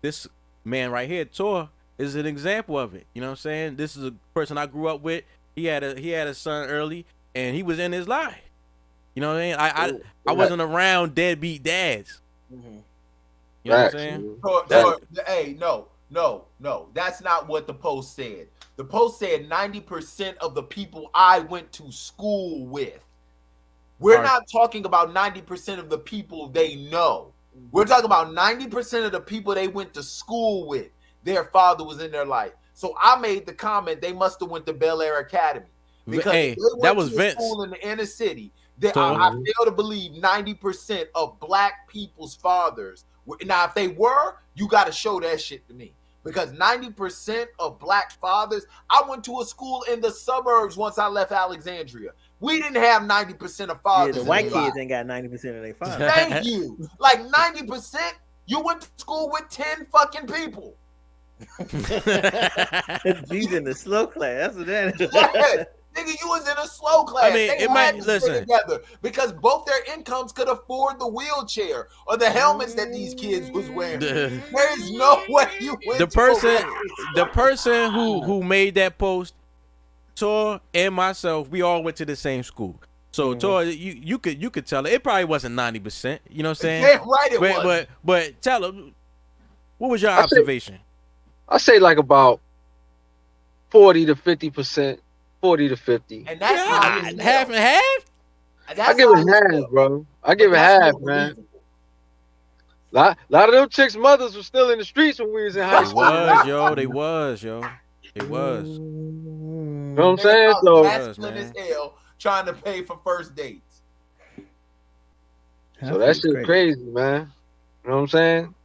This man right here, Tor, is an example of it. You know what I'm saying? This is a person I grew up with. He had a son early, and he was in his life. You know what I mean? I wasn't around deadbeat dads. You know what I'm saying? Hey, no. That's not what the post said. The post said 90% of the people I went to school with. We're not talking about 90% of the people they know. We're talking about 90% of the people they went to school with. Their father was in their life. So I made the comment they must have went to Bel Air Academy. Because that was Vince. School in the inner city. I fail to believe 90% of black people's fathers. Now, if they were, you got to show that shit to me. Because 90% of black fathers, I went to a school in the suburbs once I left Alexandria. We didn't have 90% of fathers. Yeah, the white kids ain't got 90% of their fathers. Thank you. Like 90%, you went to school with 10 fucking people. He's in the slow class. That's what that is. Nigga, you was in a slow class. I mean, they it might listen together because both their incomes could afford the wheelchair or the helmets that these kids was wearing. There's no way you went. The person who made that post, Tor and myself, we all went to the same school. So Tor, you could tell her it probably wasn't 90%. You know what I'm saying? Yeah, right. It was. But tell her, what was your observation? I say like about 40 to 50%. 40 to 50. And that's half and half? I give it half, bro. I give it half, man. Lot of them chicks' mothers were still in the streets when we was in high school. They was. You know what I'm saying? So masculine as hell trying to pay for first dates. So that shit crazy, man. You know what I'm saying?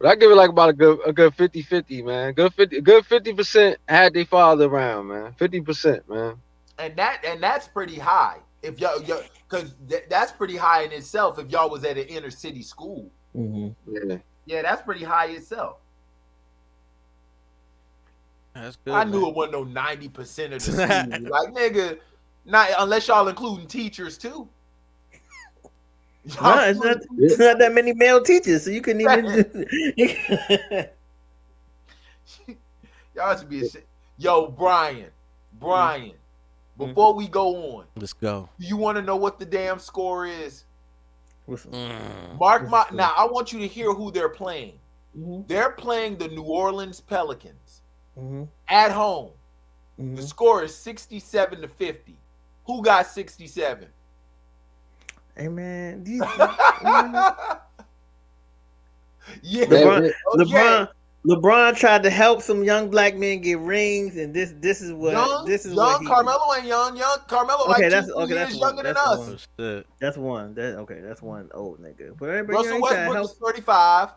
But I give it like about a good 50-50, man. Good 50% had their father around, man. 50%, man. And that's pretty high. If y'all because that's pretty high in itself. If y'all was at an inner city school, yeah, that's pretty high itself. That's good. I knew it wasn't no 90% of the school. Like nigga, not unless y'all including teachers too. No, it's not that many male teachers, so you couldn't even. Y'all should be a shit. Yo, Brian. Before we go on, let's go. Do you want to know what the damn score is? Mark my now. I want you to hear who they're playing. They're playing the New Orleans Pelicans at home. The score is 67-50. Who got 67? Hey man, yeah. LeBron tried to help some young black men get rings, and this is what Carmelo ain't young. Carmelo okay, like 2 years younger than us. That's one. That's one old nigga. But Russell Westbrook is 35.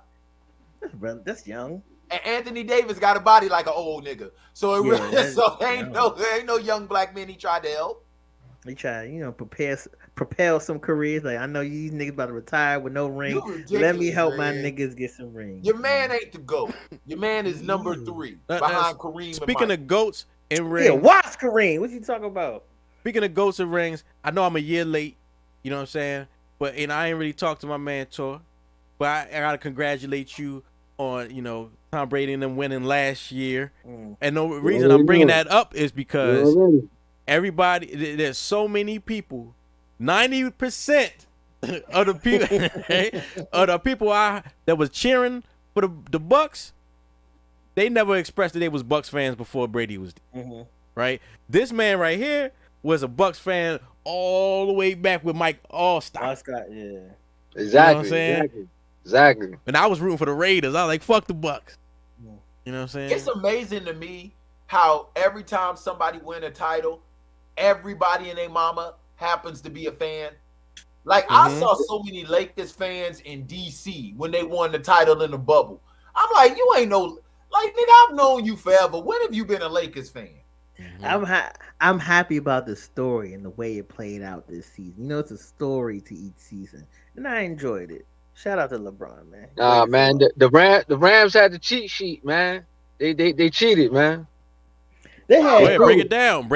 That's young. And Anthony Davis got a body like an old nigga. So there ain't no young black men he tried to help. He tried, propel some careers. Like, I know you niggas about to retire with no ring. Let me help my niggas get some rings. Your man ain't the GOAT. Your man is number 3 behind Kareem. Speaking of GOATs and rings. Yeah, watch Kareem. What you talking about? Speaking of GOATs and rings, I know I'm a year late. You know what I'm saying? But I ain't really talked to my man Tor. But I gotta congratulate you on, Tom Brady and them winning last year. And the reason I'm bringing that up is because everybody, there's so many people, 90% of the people that was cheering for the Bucks, they never expressed that they was Bucks fans before Brady was there, right? This man right here was a Bucks fan all the way back with Mike Allstott. Yeah. Exactly. You know what I'm saying? Exactly. And I was rooting for the Raiders. I was like, fuck the Bucks. You know what I'm saying? It's amazing to me how every time somebody win a title, everybody and their mama happens to be a fan. Like I saw so many Lakers fans in DC when they won the title in the bubble. I'm like, you ain't no nigga, I've known you forever. When have you been a Lakers fan? I'm happy about the story and the way it played out this season. It's a story to each season, and I enjoyed it. Shout out to LeBron, man. Nah, man, the Rams had the cheat sheet, man. They cheated, man. They had break it down.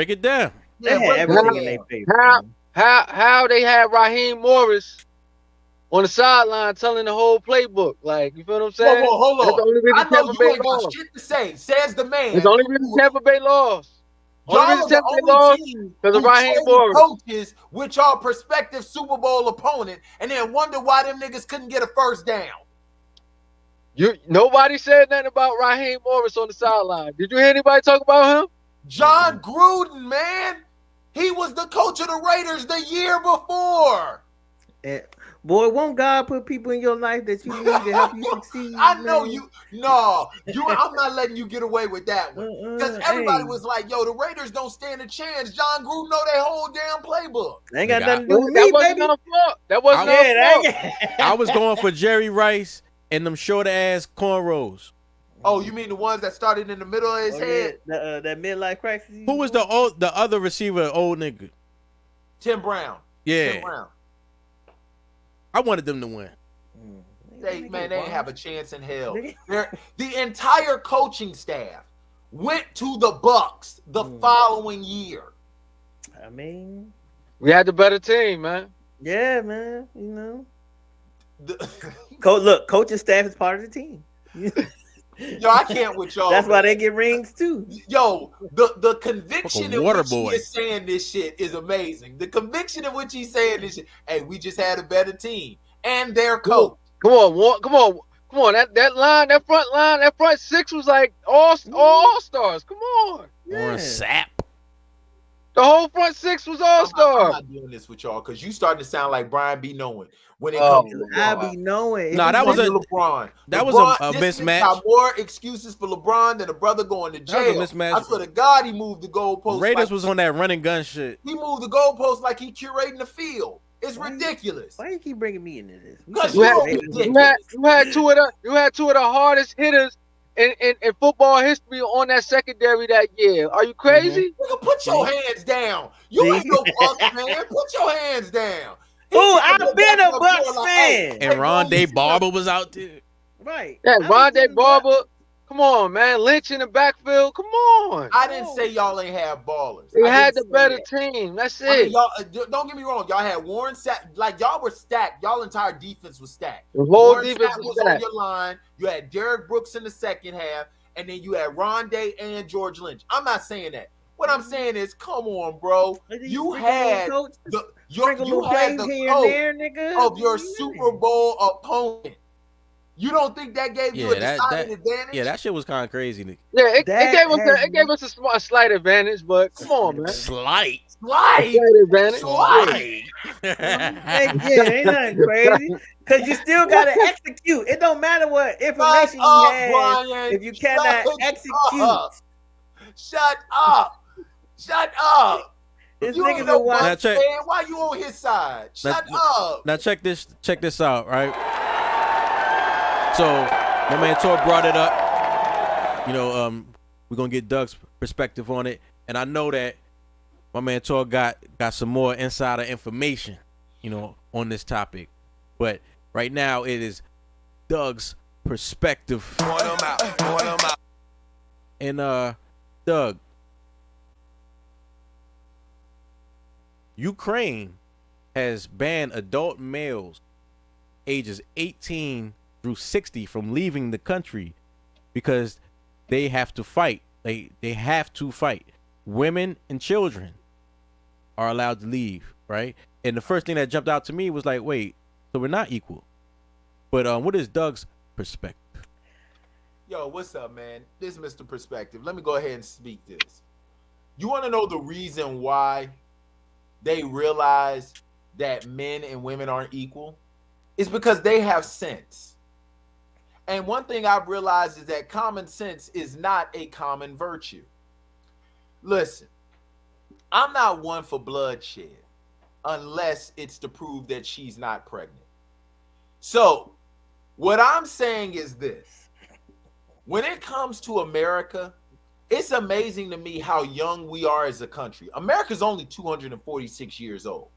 They had everything in their favor. How they had Raheem Morris on the sideline telling the whole playbook? Like, you feel what I'm saying? Whoa, hold on. That's the only reason I know Tampa you Bay ain't got lost. shit to say. Says the man. It's the only reason Tampa Bay lost. Y'all are the only team because of Raheem who Morris. coaches with y'all prospective Super Bowl opponent, and then wonder why them niggas couldn't get a first down. Nobody said nothing about Raheem Morris on the sideline. Did you hear anybody talk about him? John Gruden, man. He was the coach of the Raiders the year before. Boy, won't God put people in your life that you need to help you succeed? I know you. No, I'm not letting you get away with that one. Because everybody was like, yo, the Raiders don't stand a chance. John Gruden know their whole damn playbook. They ain't got nothing to do with me, baby. That wasn't I was going for Jerry Rice and them short ass cornrows. Oh, you mean the ones that started in the middle of his head? Yeah, that midlife crisis. Who was the other receiver, old nigga? Tim Brown. Yeah. Tim Brown. I wanted them to win. they ain't have a chance in hell. The entire coaching staff went to the Bucks the following year. I mean, we had the better team, man. Yeah, man. You know, look, coaching staff is part of the team. Yo, I can't with y'all. That's why they get rings too. Yo, the conviction in which he is saying this shit is amazing. The conviction in which he's saying this shit. Hey, we just had a better team and their coach. Come on. That line, that front six was like all stars. Come on. Warren Sapp. The whole front six was all stars. I'm not doing this with y'all because you starting to sound like Brian B. Knowing when it comes to LeBron. I be knowing. No, that was LeBron. That was a mismatch. Got more excuses for LeBron than a brother going to jail. That was a mismatch. I swear to God, he moved the goalpost. Raiders was on that running gun shit. He moved the goalpost like he curating the field. It's ridiculous. Why you keep bringing me into this? You had two of the hardest hitters in football history on that secondary that year. Are you crazy? Nigga, put your hands down. You ain't no Bucks fan. Put your hands down. Oh, I've been a Bucks fan. And Rondé Barber was out there. Right. Yeah, Rondé Barber. Come on, man. Lynch in the backfield. Come on. I didn't say y'all ain't have ballers. They had the better team. That's it. I mean, y'all, don't get me wrong. Y'all had Warren Sapp. Like, y'all were stacked. Y'all entire defense was stacked. The whole Warren defense Sapp was on stacked. your line. You had Derrick Brooks in the second half. And then you had Rondé and George Lynch. I'm not saying that. What I'm saying is, come on, bro. You had the coach of your Super Bowl opponent. You don't think that gave you a decided advantage? Yeah, that shit was kind of crazy. Yeah, it gave us a slight advantage, but come on, man. Slight advantage. Ain't nothing crazy. Because you still got to execute. It don't matter what information you have Brian. if you cannot execute. Shut up. This you nigga ain't no been watching. Bucks fan. Why you on his side? Shut up. Now check this out, right? So my man Tor brought it up. You know, we're gonna get Doug's perspective on it, and I know that my man Tor got some more insider information, you know, on this topic. But right now it is Doug's perspective. And Doug, Ukraine has banned adult males ages 18 through 60 from leaving the country because they have to fight. They have to fight. Women and children are allowed to leave, right? And the first thing that jumped out to me was like, wait, so we're not equal. But what is Doug's perspective? Yo, what's up, man? This is Mr. Perspective. Let me go ahead and speak this. You want to know the reason why they realize that men and women aren't equal? It's because they have sense. And one thing I've realized is that common sense is not a common virtue. Listen, I'm not one for bloodshed unless it's to prove that she's not pregnant. So what I'm saying is this. When it comes to America, it's amazing to me how young we are as a country. America's only 246 years old.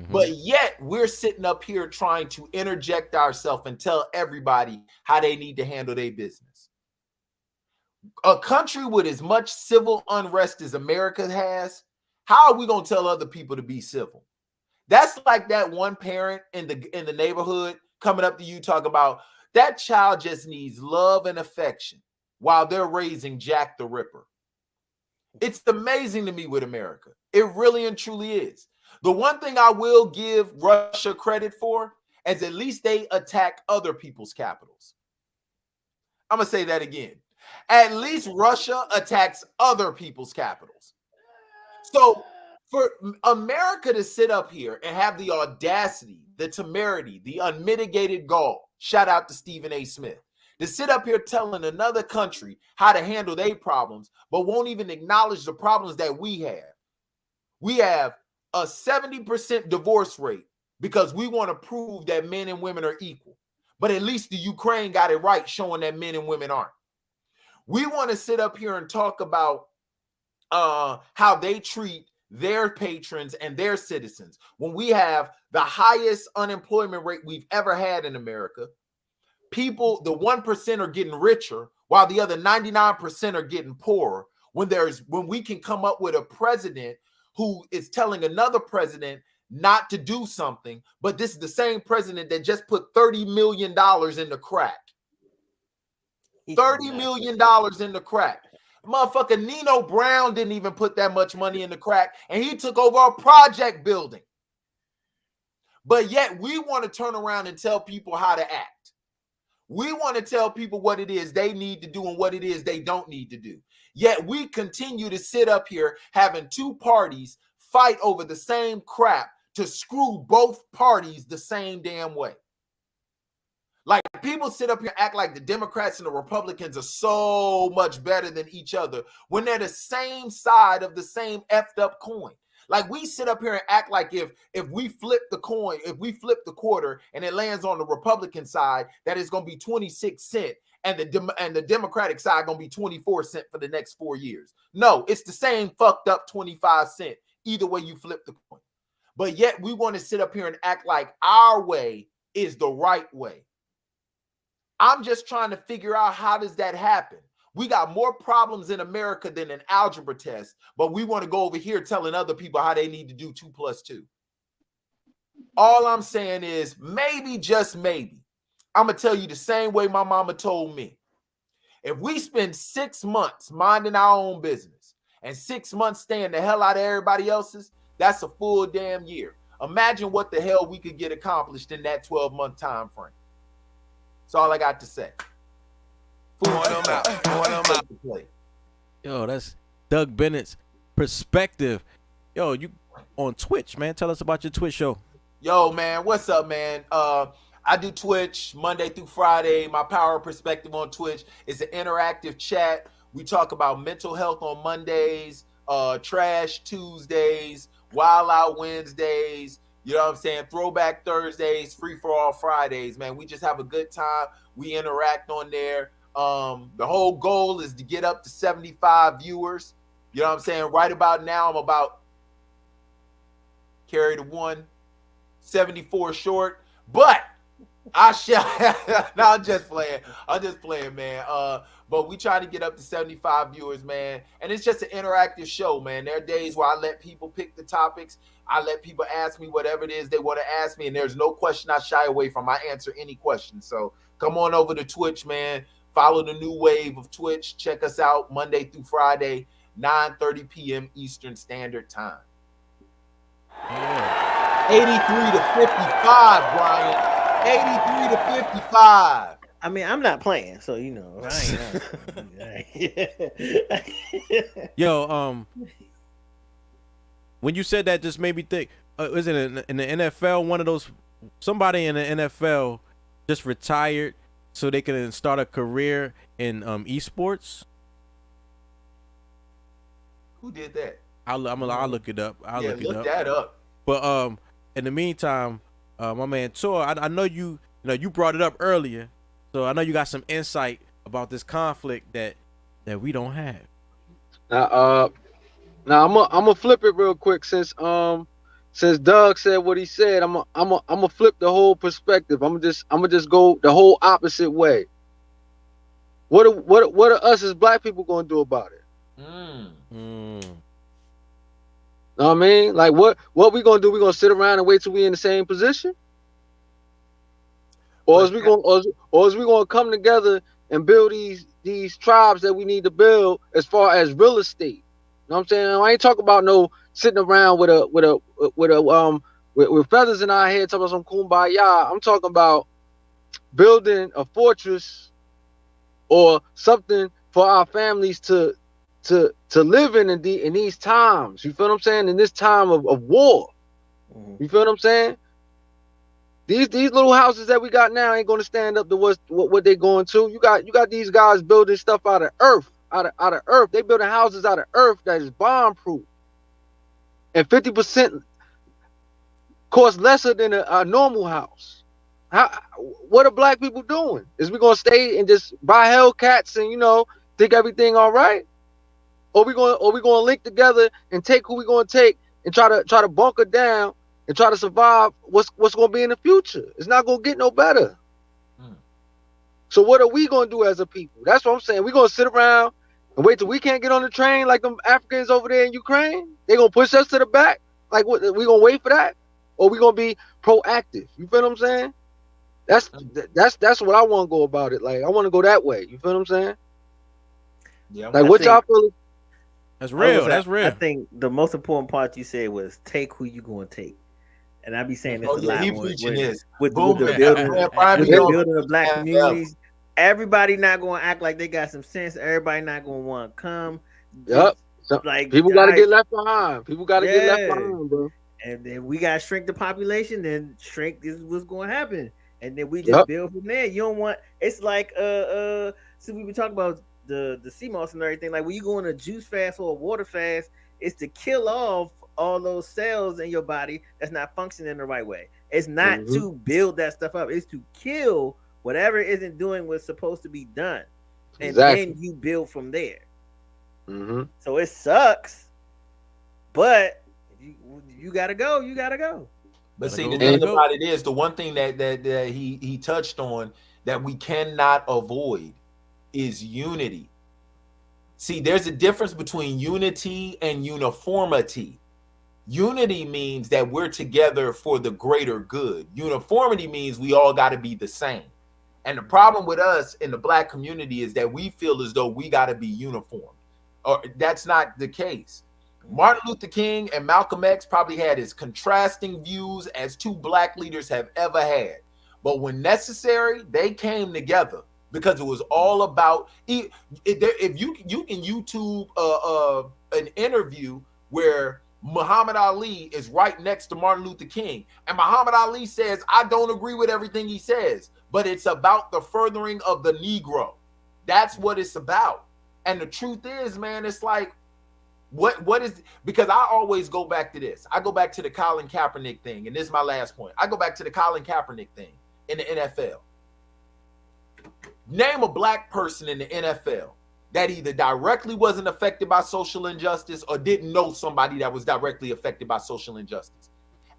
But yet we're sitting up here trying to interject ourselves and tell everybody how they need to handle their business. A country with as much civil unrest as America has, how are we going to tell other people to be civil? That's like that one parent in the neighborhood coming up to you talking about that child just needs love and affection while they're raising Jack the Ripper. It's amazing to me with America. It really and truly is. The one thing I will give Russia credit for is at least they attack other people's capitals. I'm going to say that again. At least Russia attacks other people's capitals. So for America to sit up here and have the audacity, the temerity, the unmitigated gall, shout out to Stephen A. Smith, to sit up here telling another country how to handle their problems, but won't even acknowledge the problems that we have. We have a 70% divorce rate because we want to prove that men and women are equal. But at least the Ukraine got it right, showing that men and women aren't. We want to sit up here and talk about how they treat their patrons and their citizens when we have the highest unemployment rate we've ever had in America, people, the 1% are getting richer while the other 99% are getting poorer. When we can come up with a president who is telling another president not to do something, but this is the same president that just put $30 million in the crack. $30 million in the crack. Motherfucker Nino Brown didn't even put that much money in the crack, and he took over a project building. But yet we want to turn around and tell people how to act. We want to tell people what it is they need to do and what it is they don't need to do. Yet we continue to sit up here having two parties fight over the same crap to screw both parties the same damn way. Like, people sit up here and act like the Democrats and the Republicans are so much better than each other when they're the same side of the same effed up coin. Like, we sit up here and act like if we flip the coin, if we flip the quarter and it lands on the Republican side, that it's going to be 26 cents and the Democratic side going to be 24 cents for the next 4 years. No, it's the same fucked up 25 cents either way you flip the coin. But yet we want to sit up here and act like our way is the right way. I'm just trying to figure out, how does that happen? We got more problems in America than an algebra test, but we want to go over here telling other people how they need to do 2 + 2. All I'm saying is, maybe, just maybe, I'm going to tell you the same way my mama told me. If we spend 6 months minding our own business and 6 months staying the hell out of everybody else's, that's a full damn year. Imagine what the hell we could get accomplished in that 12-month time frame. That's all I got to say. Yo, that's Doug Bennett's perspective. Yo, you on Twitch, man. Tell us about your Twitch show. Yo, man, what's up, man? I do Twitch Monday through Friday. My Power Perspective on Twitch is an interactive chat. We talk about mental health on Mondays, Trash Tuesdays, Wild Out Wednesdays, you know what I'm saying, Throwback Thursdays, Free for All Fridays, man. We just have a good time. We interact on there. The whole goal is to get up to 75 viewers. You know what I'm saying? Right about now, I'm about carry the 174 short, but I shall. No, I'm just playing, man. But we try to get up to 75 viewers, man. And it's just an interactive show, man. There are days where I let people pick the topics. I let people ask me whatever it is they want to ask me, and there's no question I shy away from. I answer any question. So come on over to Twitch, man. Follow the new wave of Twitch. Check us out Monday through Friday, 9:30 p.m. Eastern Standard Time. Yeah. 83 to 55, Brian. 83 to 55. I mean, I'm not playing, so you know. Yo, when you said that, just made me think. Was it in the NFL? One of those, somebody in the NFL just retired so they can start a career in esports. Who did that? I'll look it up. Look that up. But in the meantime, my man Tor, I know you brought it up earlier, so I know you got some insight about this conflict that we don't have. Now I'm gonna flip it real quick since Doug said what he said. I'm gonna flip the whole perspective. I'm gonna just go the whole opposite way. What are us as black people gonna do about it? Know what I mean? Like what we gonna do? We gonna sit around and wait till we in the same position? Or is we gonna come together and build these tribes that we need to build as far as real estate? You know what I'm saying? I ain't talking about no sitting around with feathers in our head talking about some kumbaya. I'm talking about building a fortress or something for our families to live in these times. You feel what I'm saying? In this time of war. You feel what I'm saying? These little houses that we got now ain't gonna stand up to what they going to. You got these guys building stuff out of earth. Out of earth. They building houses out of earth that is bomb proof. And 50% costs lesser than a normal house. What are black people doing? Is we gonna stay and just buy Hellcats and think everything all right? Or we gonna link together and take who we gonna take and try to bunker down and try to survive what's gonna be in the future? It's not gonna get no better. So what are we gonna do as a people? That's what I'm saying. We gonna sit around and wait till we can't get on the train like them Africans over there in Ukraine? They gonna push us to the back? Like what? We gonna wait for that, or we gonna be proactive? You feel what I'm saying? That's what I want to go about it. Like I want to go that way. You feel what I'm saying? Yeah. Like what y'all feel? That's real. That's real. I think the most important part you said was take who you gonna take. And I be saying this a lot with the building of black communities. Everybody not gonna act like they got some sense. Everybody not gonna want to come. Yep. Like people gotta get left behind. People gotta get left behind, bro. And then we gotta shrink the population. Then shrink is what's gonna happen. And then we just build from there. You don't want. It's like so we were talking about the sea moss and everything. Like when you go on a juice fast or a water fast, it's to kill off all those cells in your body that's not functioning the right way. It's not to build that stuff up. It's to kill whatever isn't doing what's supposed to be done, and then you build from there. So it sucks, but you gotta go. You gotta go. But see, the thing about it is, the one thing that he touched on that we cannot avoid is unity. See, there's a difference between unity and uniformity. Unity means that we're together for the greater good. Uniformity means we all got to be the same. And the problem with us in the black community is that we feel as though we got to be uniform. Or that's not the case. Martin Luther King and Malcolm X probably had as contrasting views as two black leaders have ever had. But when necessary, they came together because it was all about, if you can YouTube an interview where Muhammad Ali is right next to Martin Luther King, and Muhammad Ali says, I don't agree with everything he says, but it's about the furthering of the Negro. That's what it's about. And the truth is, man, it's like, what is, because I always go back to this. I go back to the Colin Kaepernick thing, and this is my last point. I go back to the Colin Kaepernick thing in the NFL. Name a black person in the NFL that either directly wasn't affected by social injustice or didn't know somebody that was directly affected by social injustice.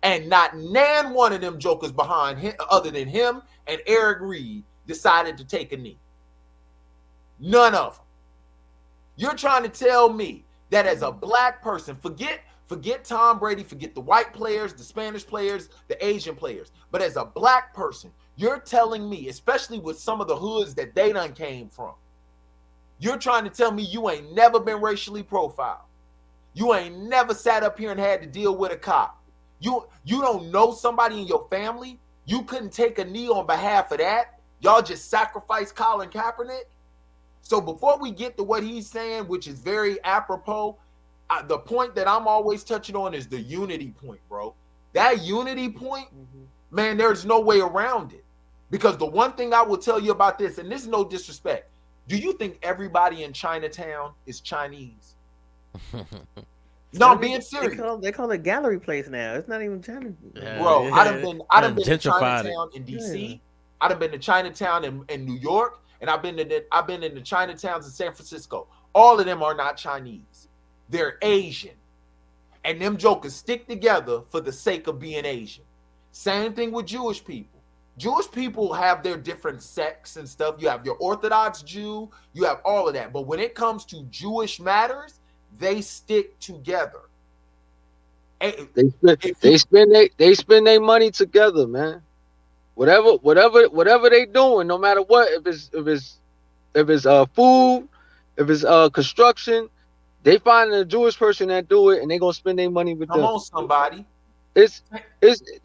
And not nan one of them jokers behind him, other than him and Eric Reed, decided to take a knee. None of them. You're trying to tell me that as a black person, forget Tom Brady, forget the white players, the Spanish players, the Asian players, but as a black person, you're telling me, especially with some of the hoods that they done came from, you're trying to tell me you ain't never been racially profiled. You ain't never sat up here and had to deal with a cop. You don't know somebody in your family. You couldn't take a knee on behalf of that. Y'all just sacrificed Colin Kaepernick. So before we get to what he's saying, which is very apropos, the point that I'm always touching on is the unity point, bro. That unity point, man, there's no way around it. Because the one thing I will tell you about this, and this is no disrespect, do you think everybody in Chinatown is Chinese? No, I'm being serious. They call it gallery place now. It's not even China. Bro, I done been to Chinatown in DC. I done been to Chinatown in New York, and I've been in the Chinatowns in San Francisco. All of them are not Chinese. They're Asian. And them jokers stick together for the sake of being Asian. Same thing with Jewish people. Jewish people have their different sects and stuff. You have your Orthodox Jew, you have all of that. But when it comes to Jewish matters, they stick together. They spend their money together, man. Whatever they doing, no matter what, if it's food, if it's construction, they find a Jewish person that do it, and they gonna spend their money with them. Come on, somebody. It's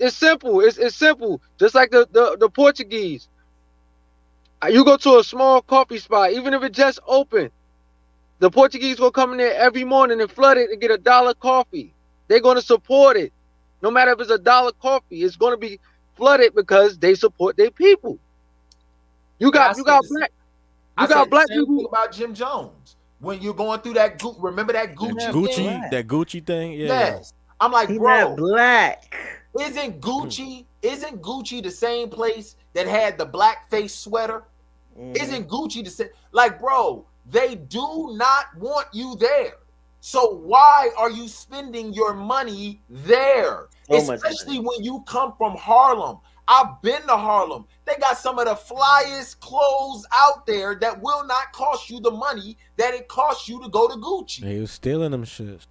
simple. It's simple. Just like the Portuguese. You go to a small coffee spot, even if it just open, the Portuguese will come in there every morning and flood it and get $1 coffee. They're gonna support it. No matter if it's $1 coffee, it's gonna be flooded because they support their people. You got black people about Jim Jones. When you're going through that, remember that Gucci thing? Yeah. Yes. I'm like, He's bro, not black. Isn't Gucci the same place that had the blackface sweater? Isn't Gucci the same? Like, bro, they do not want you there. So why are you spending your money there? Especially when you come from Harlem. I've been to Harlem. They got some of the flyest clothes out there that will not cost you the money that it costs you to go to Gucci. They was stealing them shits.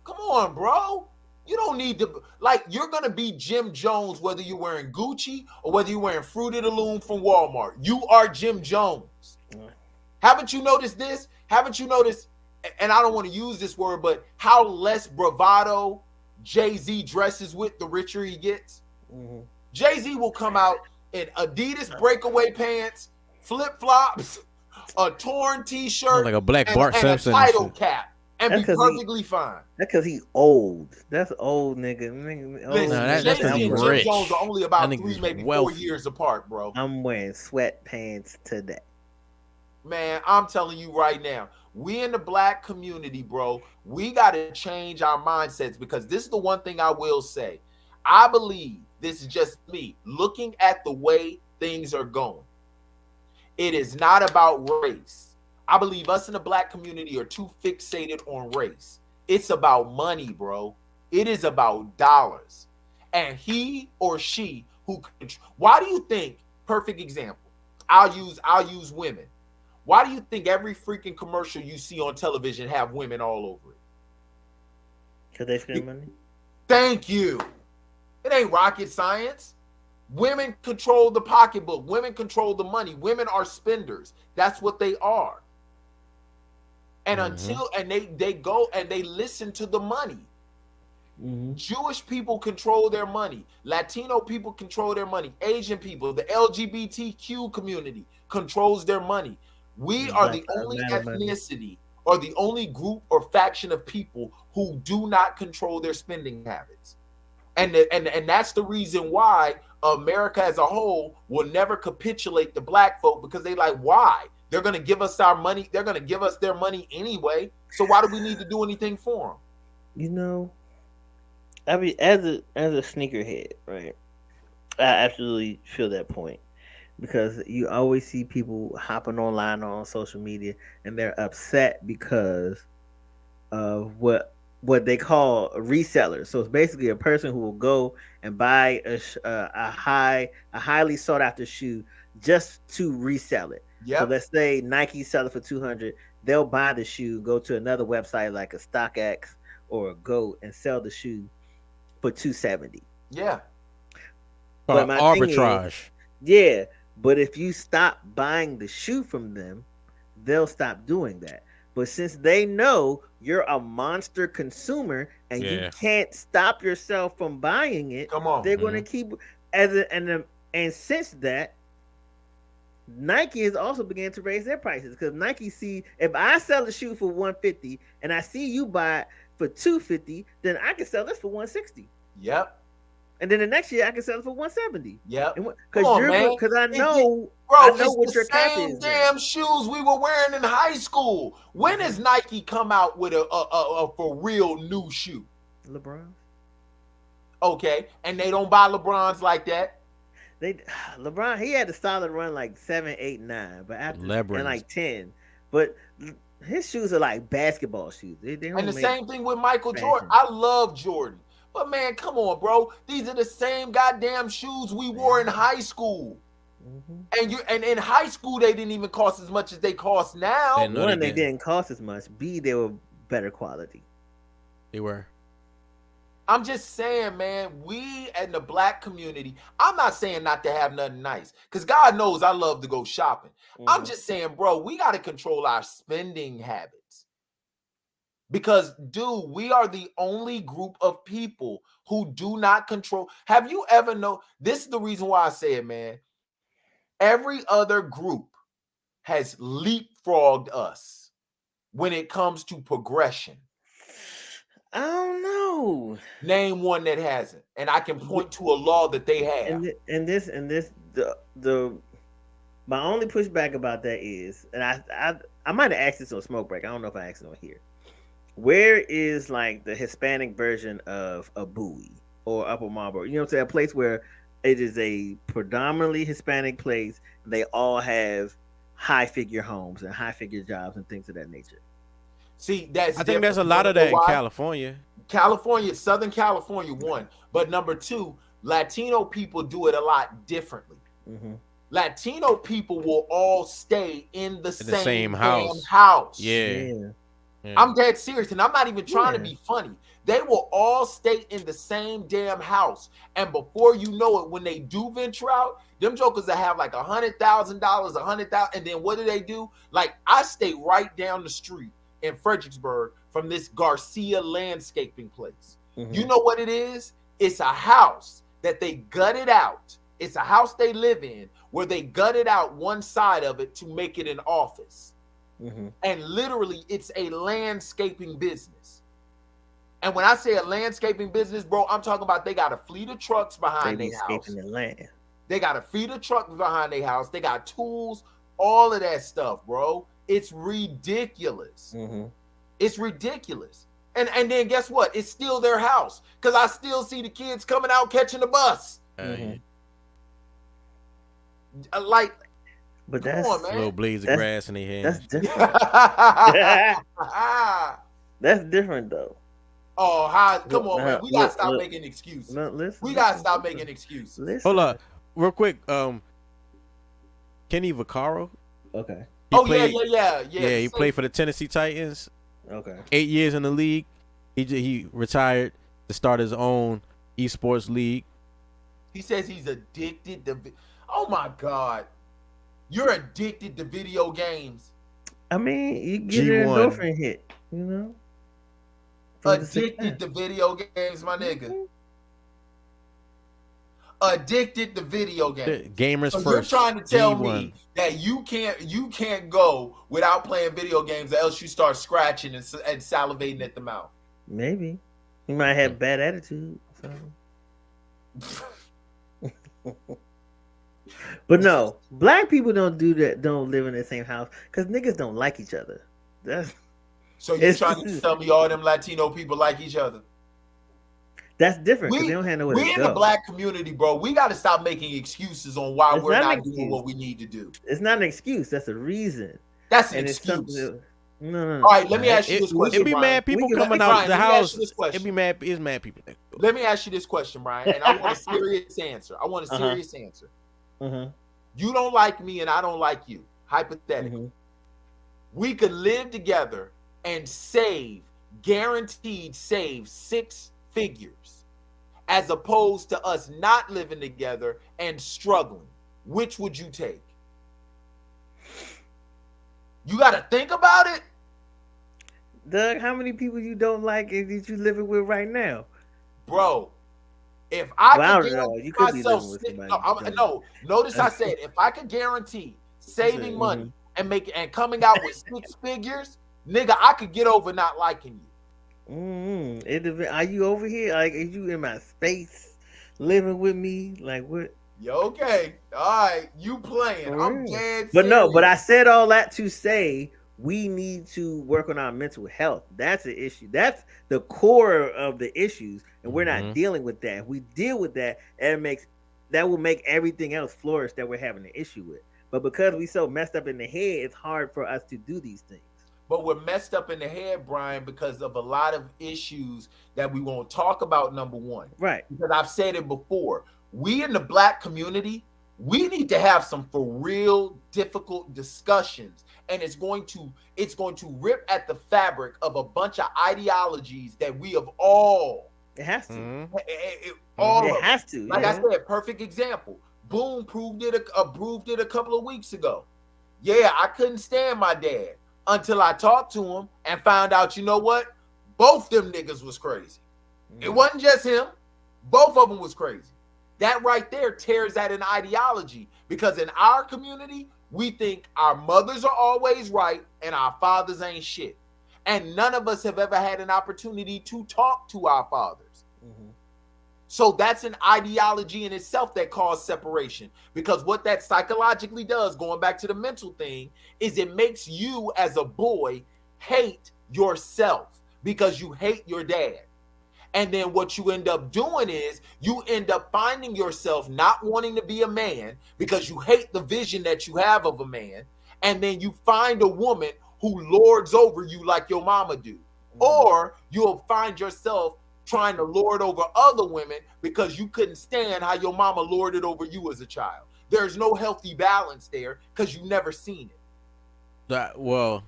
Come on, bro. You don't need to, like, you're going to be Jim Jones whether you're wearing Gucci or whether you're wearing Fruit of the Loom from Walmart. You are Jim Jones. Haven't you noticed this? Haven't you noticed, and I don't want to use this word, but how less bravado Jay-Z dresses with the richer he gets? Jay-Z will come out in Adidas breakaway pants, flip-flops, a torn t-shirt, like a black Bart and Simpson a title cap. And That's be perfectly fine. That's because he old. That's old, nigga. Listen, that's Jay-Z and Jim rich. Jones are only about That 3, nigga's maybe wealthy. 4 years apart, bro. I'm wearing sweatpants today. Man, I'm telling you right now, we in the black community, bro, we got to change our mindsets, because this is the one thing I will say. I believe, this is just me, looking at the way things are going, it is not about race. I believe us in the black community are too fixated on race. It's about money, bro. It is about dollars. And he or she who, why do you think, perfect example, I'll use women. Why do you think every freaking commercial you see on television have women all over it? Because they spend money? Thank you. It ain't rocket science. Women control the pocketbook. Women control the money. Women are spenders. That's what they are. And they go and they listen to the money. Jewish people control their money. Latino people control their money. Asian people, the LGBTQ community controls their money. We are the only ethnicity or the only group or faction of people who do not control their spending habits. And that's the reason why America as a whole will never capitulate the black folk, because they like, why? They're going to give us our money. They're going to give us their money anyway. So why do we need to do anything for them? You know, I mean, as a sneakerhead, right? I absolutely feel that point, because you always see people hopping online on social media and they're upset because of what they call resellers. So it's basically a person who will go and buy a highly sought after shoe just to resell it. So let's say Nike sell it for $200, they'll buy the shoe, go to another website like a StockX or a GOAT and sell the shoe for $270. Yeah. But my arbitrage. Yeah, but if you stop buying the shoe from them, they'll stop doing that. But since they know you're a monster consumer and you can't stop yourself from buying it, they're going to keep and since that, Nike has also began to raise their prices, because Nike see, if I sell a shoe for $150 and I see you buy it for $250, then I can sell this for $160. Yep. And then the next year I can sell it for $170. Yep. Because I know, what your cap is. Damn shoes we were wearing in high school. When has Nike come out with a for real new shoe? LeBron. Okay, and they don't buy LeBrons like that. LeBron, he had a solid run like 7, 8, 9, but after and like 10. But his shoes are like basketball shoes. They and the same thing with Michael Jordan. I love Jordan, but man, come on, bro. These are the same goddamn shoes we wore in high school. And in high school they didn't even cost as much as they cost now. One, they didn't cost as much. B, they were better quality. They were. I'm just saying, man, we in the black community, I'm not saying not to have nothing nice, because God knows I love to go shopping. I'm just saying, bro, we got to control our spending habits. Because, dude, we are the only group of people who do not control. Have you ever known? This is the reason why I say it, man. Every other group has leapfrogged us when it comes to progression. I don't know. Name one that hasn't, and I can point to a law that they have. My only pushback about that is, and I might have asked this on Smoke Break. I don't know if I asked it on here. Where is like the Hispanic version of a Bowie or Upper Marlboro? You know what I'm saying? A place where it is a predominantly Hispanic place. They all have high figure homes and high figure jobs and things of that nature. See, I think there's a lot of that in California. Southern California, one. But number two, Latino people do it a lot differently. Latino people will all stay in the same house. Yeah. I'm dead serious, and I'm not even trying to be funny. They will all stay in the same damn house, and before you know it, when they do venture out, them jokers that have like $100,000, $100,000, and then what do? Like, I stay right down the street in Fredericksburg from this Garcia landscaping place. You know what it is? It's a house that they gutted out. It's a house they live in where they gutted out one side of it to make it an office. And literally, it's a landscaping business. And when I say a landscaping business, bro, I'm talking about they got a fleet of trucks behind their house. The land. They got a fleet of trucks behind their house. They got tools, all of that stuff, bro. It's ridiculous. It's ridiculous. And then guess what? It's still their house because I still see the kids coming out catching the bus. Like, but come that's on, man. Little blades of grass in their hands. That's different. That's different though. Oh, come on, man. We gotta stop making excuses. We gotta stop making excuses. Hold up, real quick. Kenny Vaccaro. Okay. Yeah. He played for the Tennessee Titans. Okay. 8 years in the league. He retired to start his own esports league. He says he's addicted to. Oh my God, you're addicted to video games. I mean, you get an endorphin hit, you know. Addicted to video games, my nigga. Addicted to video games. Gamers so first. You're trying to tell G1. me that you can't go without playing video games, or else you start scratching and salivating at the mouth. Maybe he might have bad attitude. So. But no, black people don't do that. Don't live in the same house because niggas don't like each other. So you're trying to tell me all them Latino people like each other? That's different because they don't have nowhere to go. We in the black community, bro. We got to stop making excuses on why we're not doing what we need to do. It's not an excuse. That's a reason. That's an excuse. No. All right, let me ask you this question. It'd be mad people coming out the house. It'd be mad. It's mad people. Let me ask you this question, Brian, and I want a serious answer. I want a serious answer. You don't like me, and I don't like you. Hypothetically, we could live together and guaranteed save 6 figures, as opposed to us not living together and struggling. Which would you take? You got to think about it. Doug, how many people you don't like that you living with right now? Bro, if I could guarantee myself, notice I said if I could guarantee saving money and coming out with 6 figures, nigga, I could get over not liking you. Are you over here? Like, are you in my space living with me? Like, what? Okay. All right. You playing. I'm dead serious. But I said all that to say we need to work on our mental health. That's the issue. That's the core of the issues. And we're not dealing with that. If we deal with that, that will make everything else flourish that we're having an issue with. But because we so messed up in the head, it's hard for us to do these things. But we're messed up in the head, Brian, because of a lot of issues that we won't talk about, number one. Right. Because I've said it before. We in the black community, we need to have some for real difficult discussions. And it's going to rip at the fabric of a bunch of ideologies that we have all. It has to. It has to. Like I said, perfect example. Boone proved it a couple of weeks ago. Yeah, I couldn't stand my dad until I talked to him and found out, you know what? Both them niggas was crazy. It wasn't just him. Both of them was crazy. That right there tears at an ideology, because in our community, we think our mothers are always right and our fathers ain't shit. And none of us have ever had an opportunity to talk to our fathers. So that's an ideology in itself that caused separation, because what that psychologically does, going back to the mental thing, is it makes you as a boy hate yourself because you hate your dad. And then what you end up doing is you end up finding yourself not wanting to be a man because you hate the vision that you have of a man. And then you find a woman who lords over you like your mama do. Or you'll find yourself trying to lord over other women because you couldn't stand how your mama lorded over you as a child. There's no healthy balance there because you've never seen it. Well,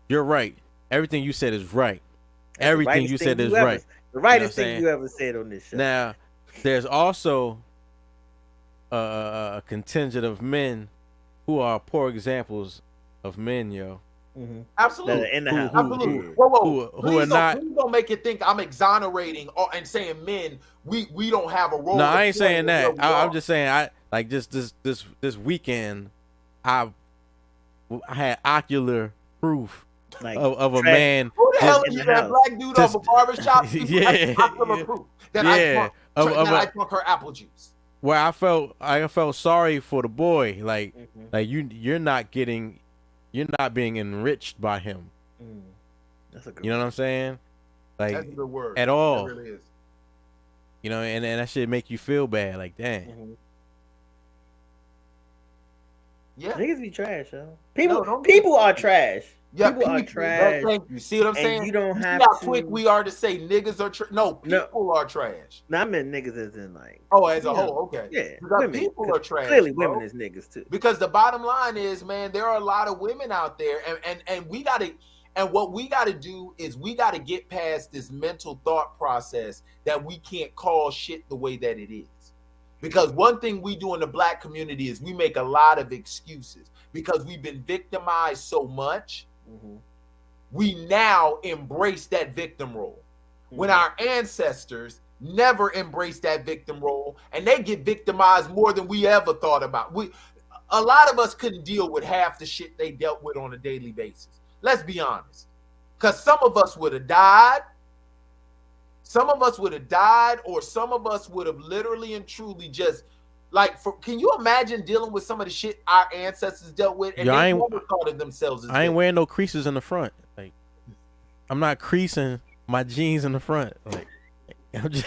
you're right. Everything you said is right. Everything you said is right. The rightest thing you ever said on this show. Now, there's also a contingent of men who are poor examples of men, yo. Mm-hmm. Absolutely. In the house. Absolutely. Who are not. Please don't make it think I'm exonerating and saying men, we don't have a role. No, I ain't saying that. I'm just saying this weekend I had ocular proof of a man. Who the hell is that black dude off a barbershop? Yeah. Ocular proof that I drunk her apple juice. Where I felt sorry for the boy, like you're not being enriched by him. That's a good you know what I'm saying? Like that's a good word. At all. That really is. You know, and that shit make you feel bad. Like, dang. Yeah, niggas be trash, yo. People are trash. Yeah, people are trash. Thank you. See what I'm saying? You don't have how to. quick we are to say niggas are trash. No, people are trash. No, I meant niggas as in like. Oh, as a whole, okay. Yeah, women, people are trash. Clearly, women is niggas too. Because the bottom line is, man, there are a lot of women out there, and we gotta. And what we got to do is we got to get past this mental thought process that we can't call shit the way that it is. Because one thing we do in the black community is we make a lot of excuses because we've been victimized so much. We now embrace that victim role when our ancestors never embraced that victim role, and they get victimized more than we ever thought about. A lot of us couldn't deal with half the shit they dealt with on a daily basis. Let's be honest, because some of us would have died. Some of us would have died, or some of us would have literally and truly just can you imagine dealing with some of the shit our ancestors dealt with and they never thought of themselves as I ain't wearing no creases in the front. Like, I'm not creasing my jeans in the front. Like, I'm just,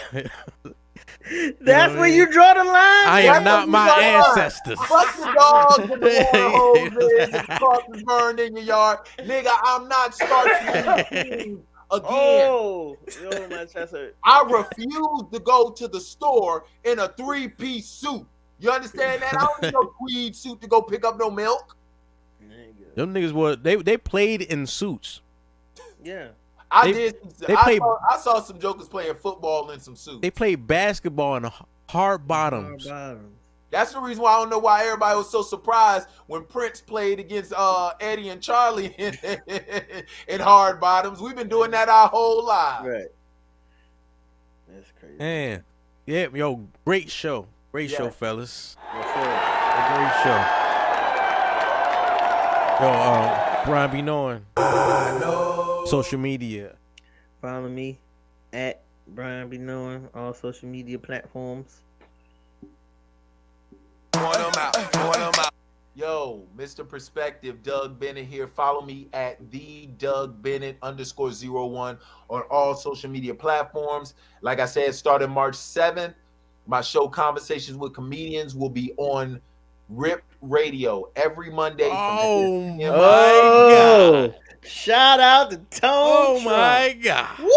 that's where you draw the line. I am not my ancestors. Fuck the dogs and the hoses, the crosses burned in your yard. Nigga, I'm not starting again. Oh, yo, my chest hurt. I refuse to go to the store in a 3-piece suit. You understand that? I don't need no tweed suit to go pick up no milk. Them niggas were they played in suits. Yeah. I saw some jokers playing football in some suits. They played basketball in hard bottoms. That's the reason why I don't know why everybody was so surprised when Prince played against Eddie and Charlie in hard bottoms. We've been doing that our whole lives. Right. That's crazy. Man. Yeah, yo, great show. Great show, fellas. Yes, a great show. Yo, Brian be knowing. Social media. Follow me at Brian be knowing all social media platforms. Yo, Mr. Perspective, Doug Bennett here. Follow me at the Doug Bennett _01 on all social media platforms. Like I said, starting March 7th, my show Conversations with Comedians will be on RIP Radio every Monday. Oh my God. Shout out to Tone. Oh my God. Woo!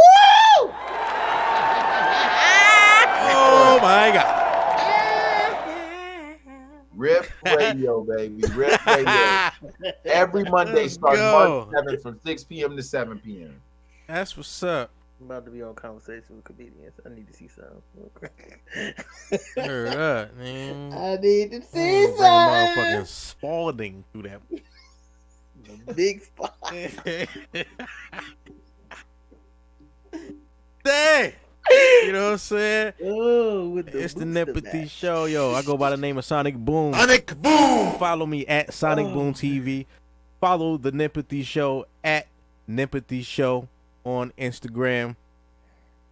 Oh my God. RIP Radio, baby. RIP Radio. Every Monday starting March 7th from 6 p.m. to 7 p.m. That's what's up. I'm about to be on Conversation with Comedians. I need to see something. Heard up, man. I need to see something. Motherfucking Spalding through that. The big spot. Dang. You know what I'm saying? Oh, it's the NEMPATHY Show. Yo, I go by the name of Sonic Boone. Sonic Boone. Follow me at Sonic Boone TV. Follow the NEMPATHY Show at NEMPATHY Show on Instagram,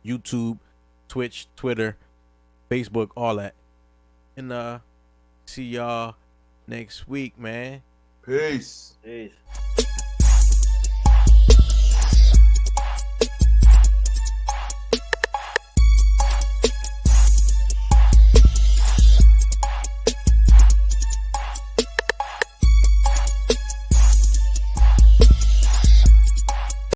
YouTube, Twitch, Twitter, Facebook, all that. And see y'all next week, man. Peace. Peace.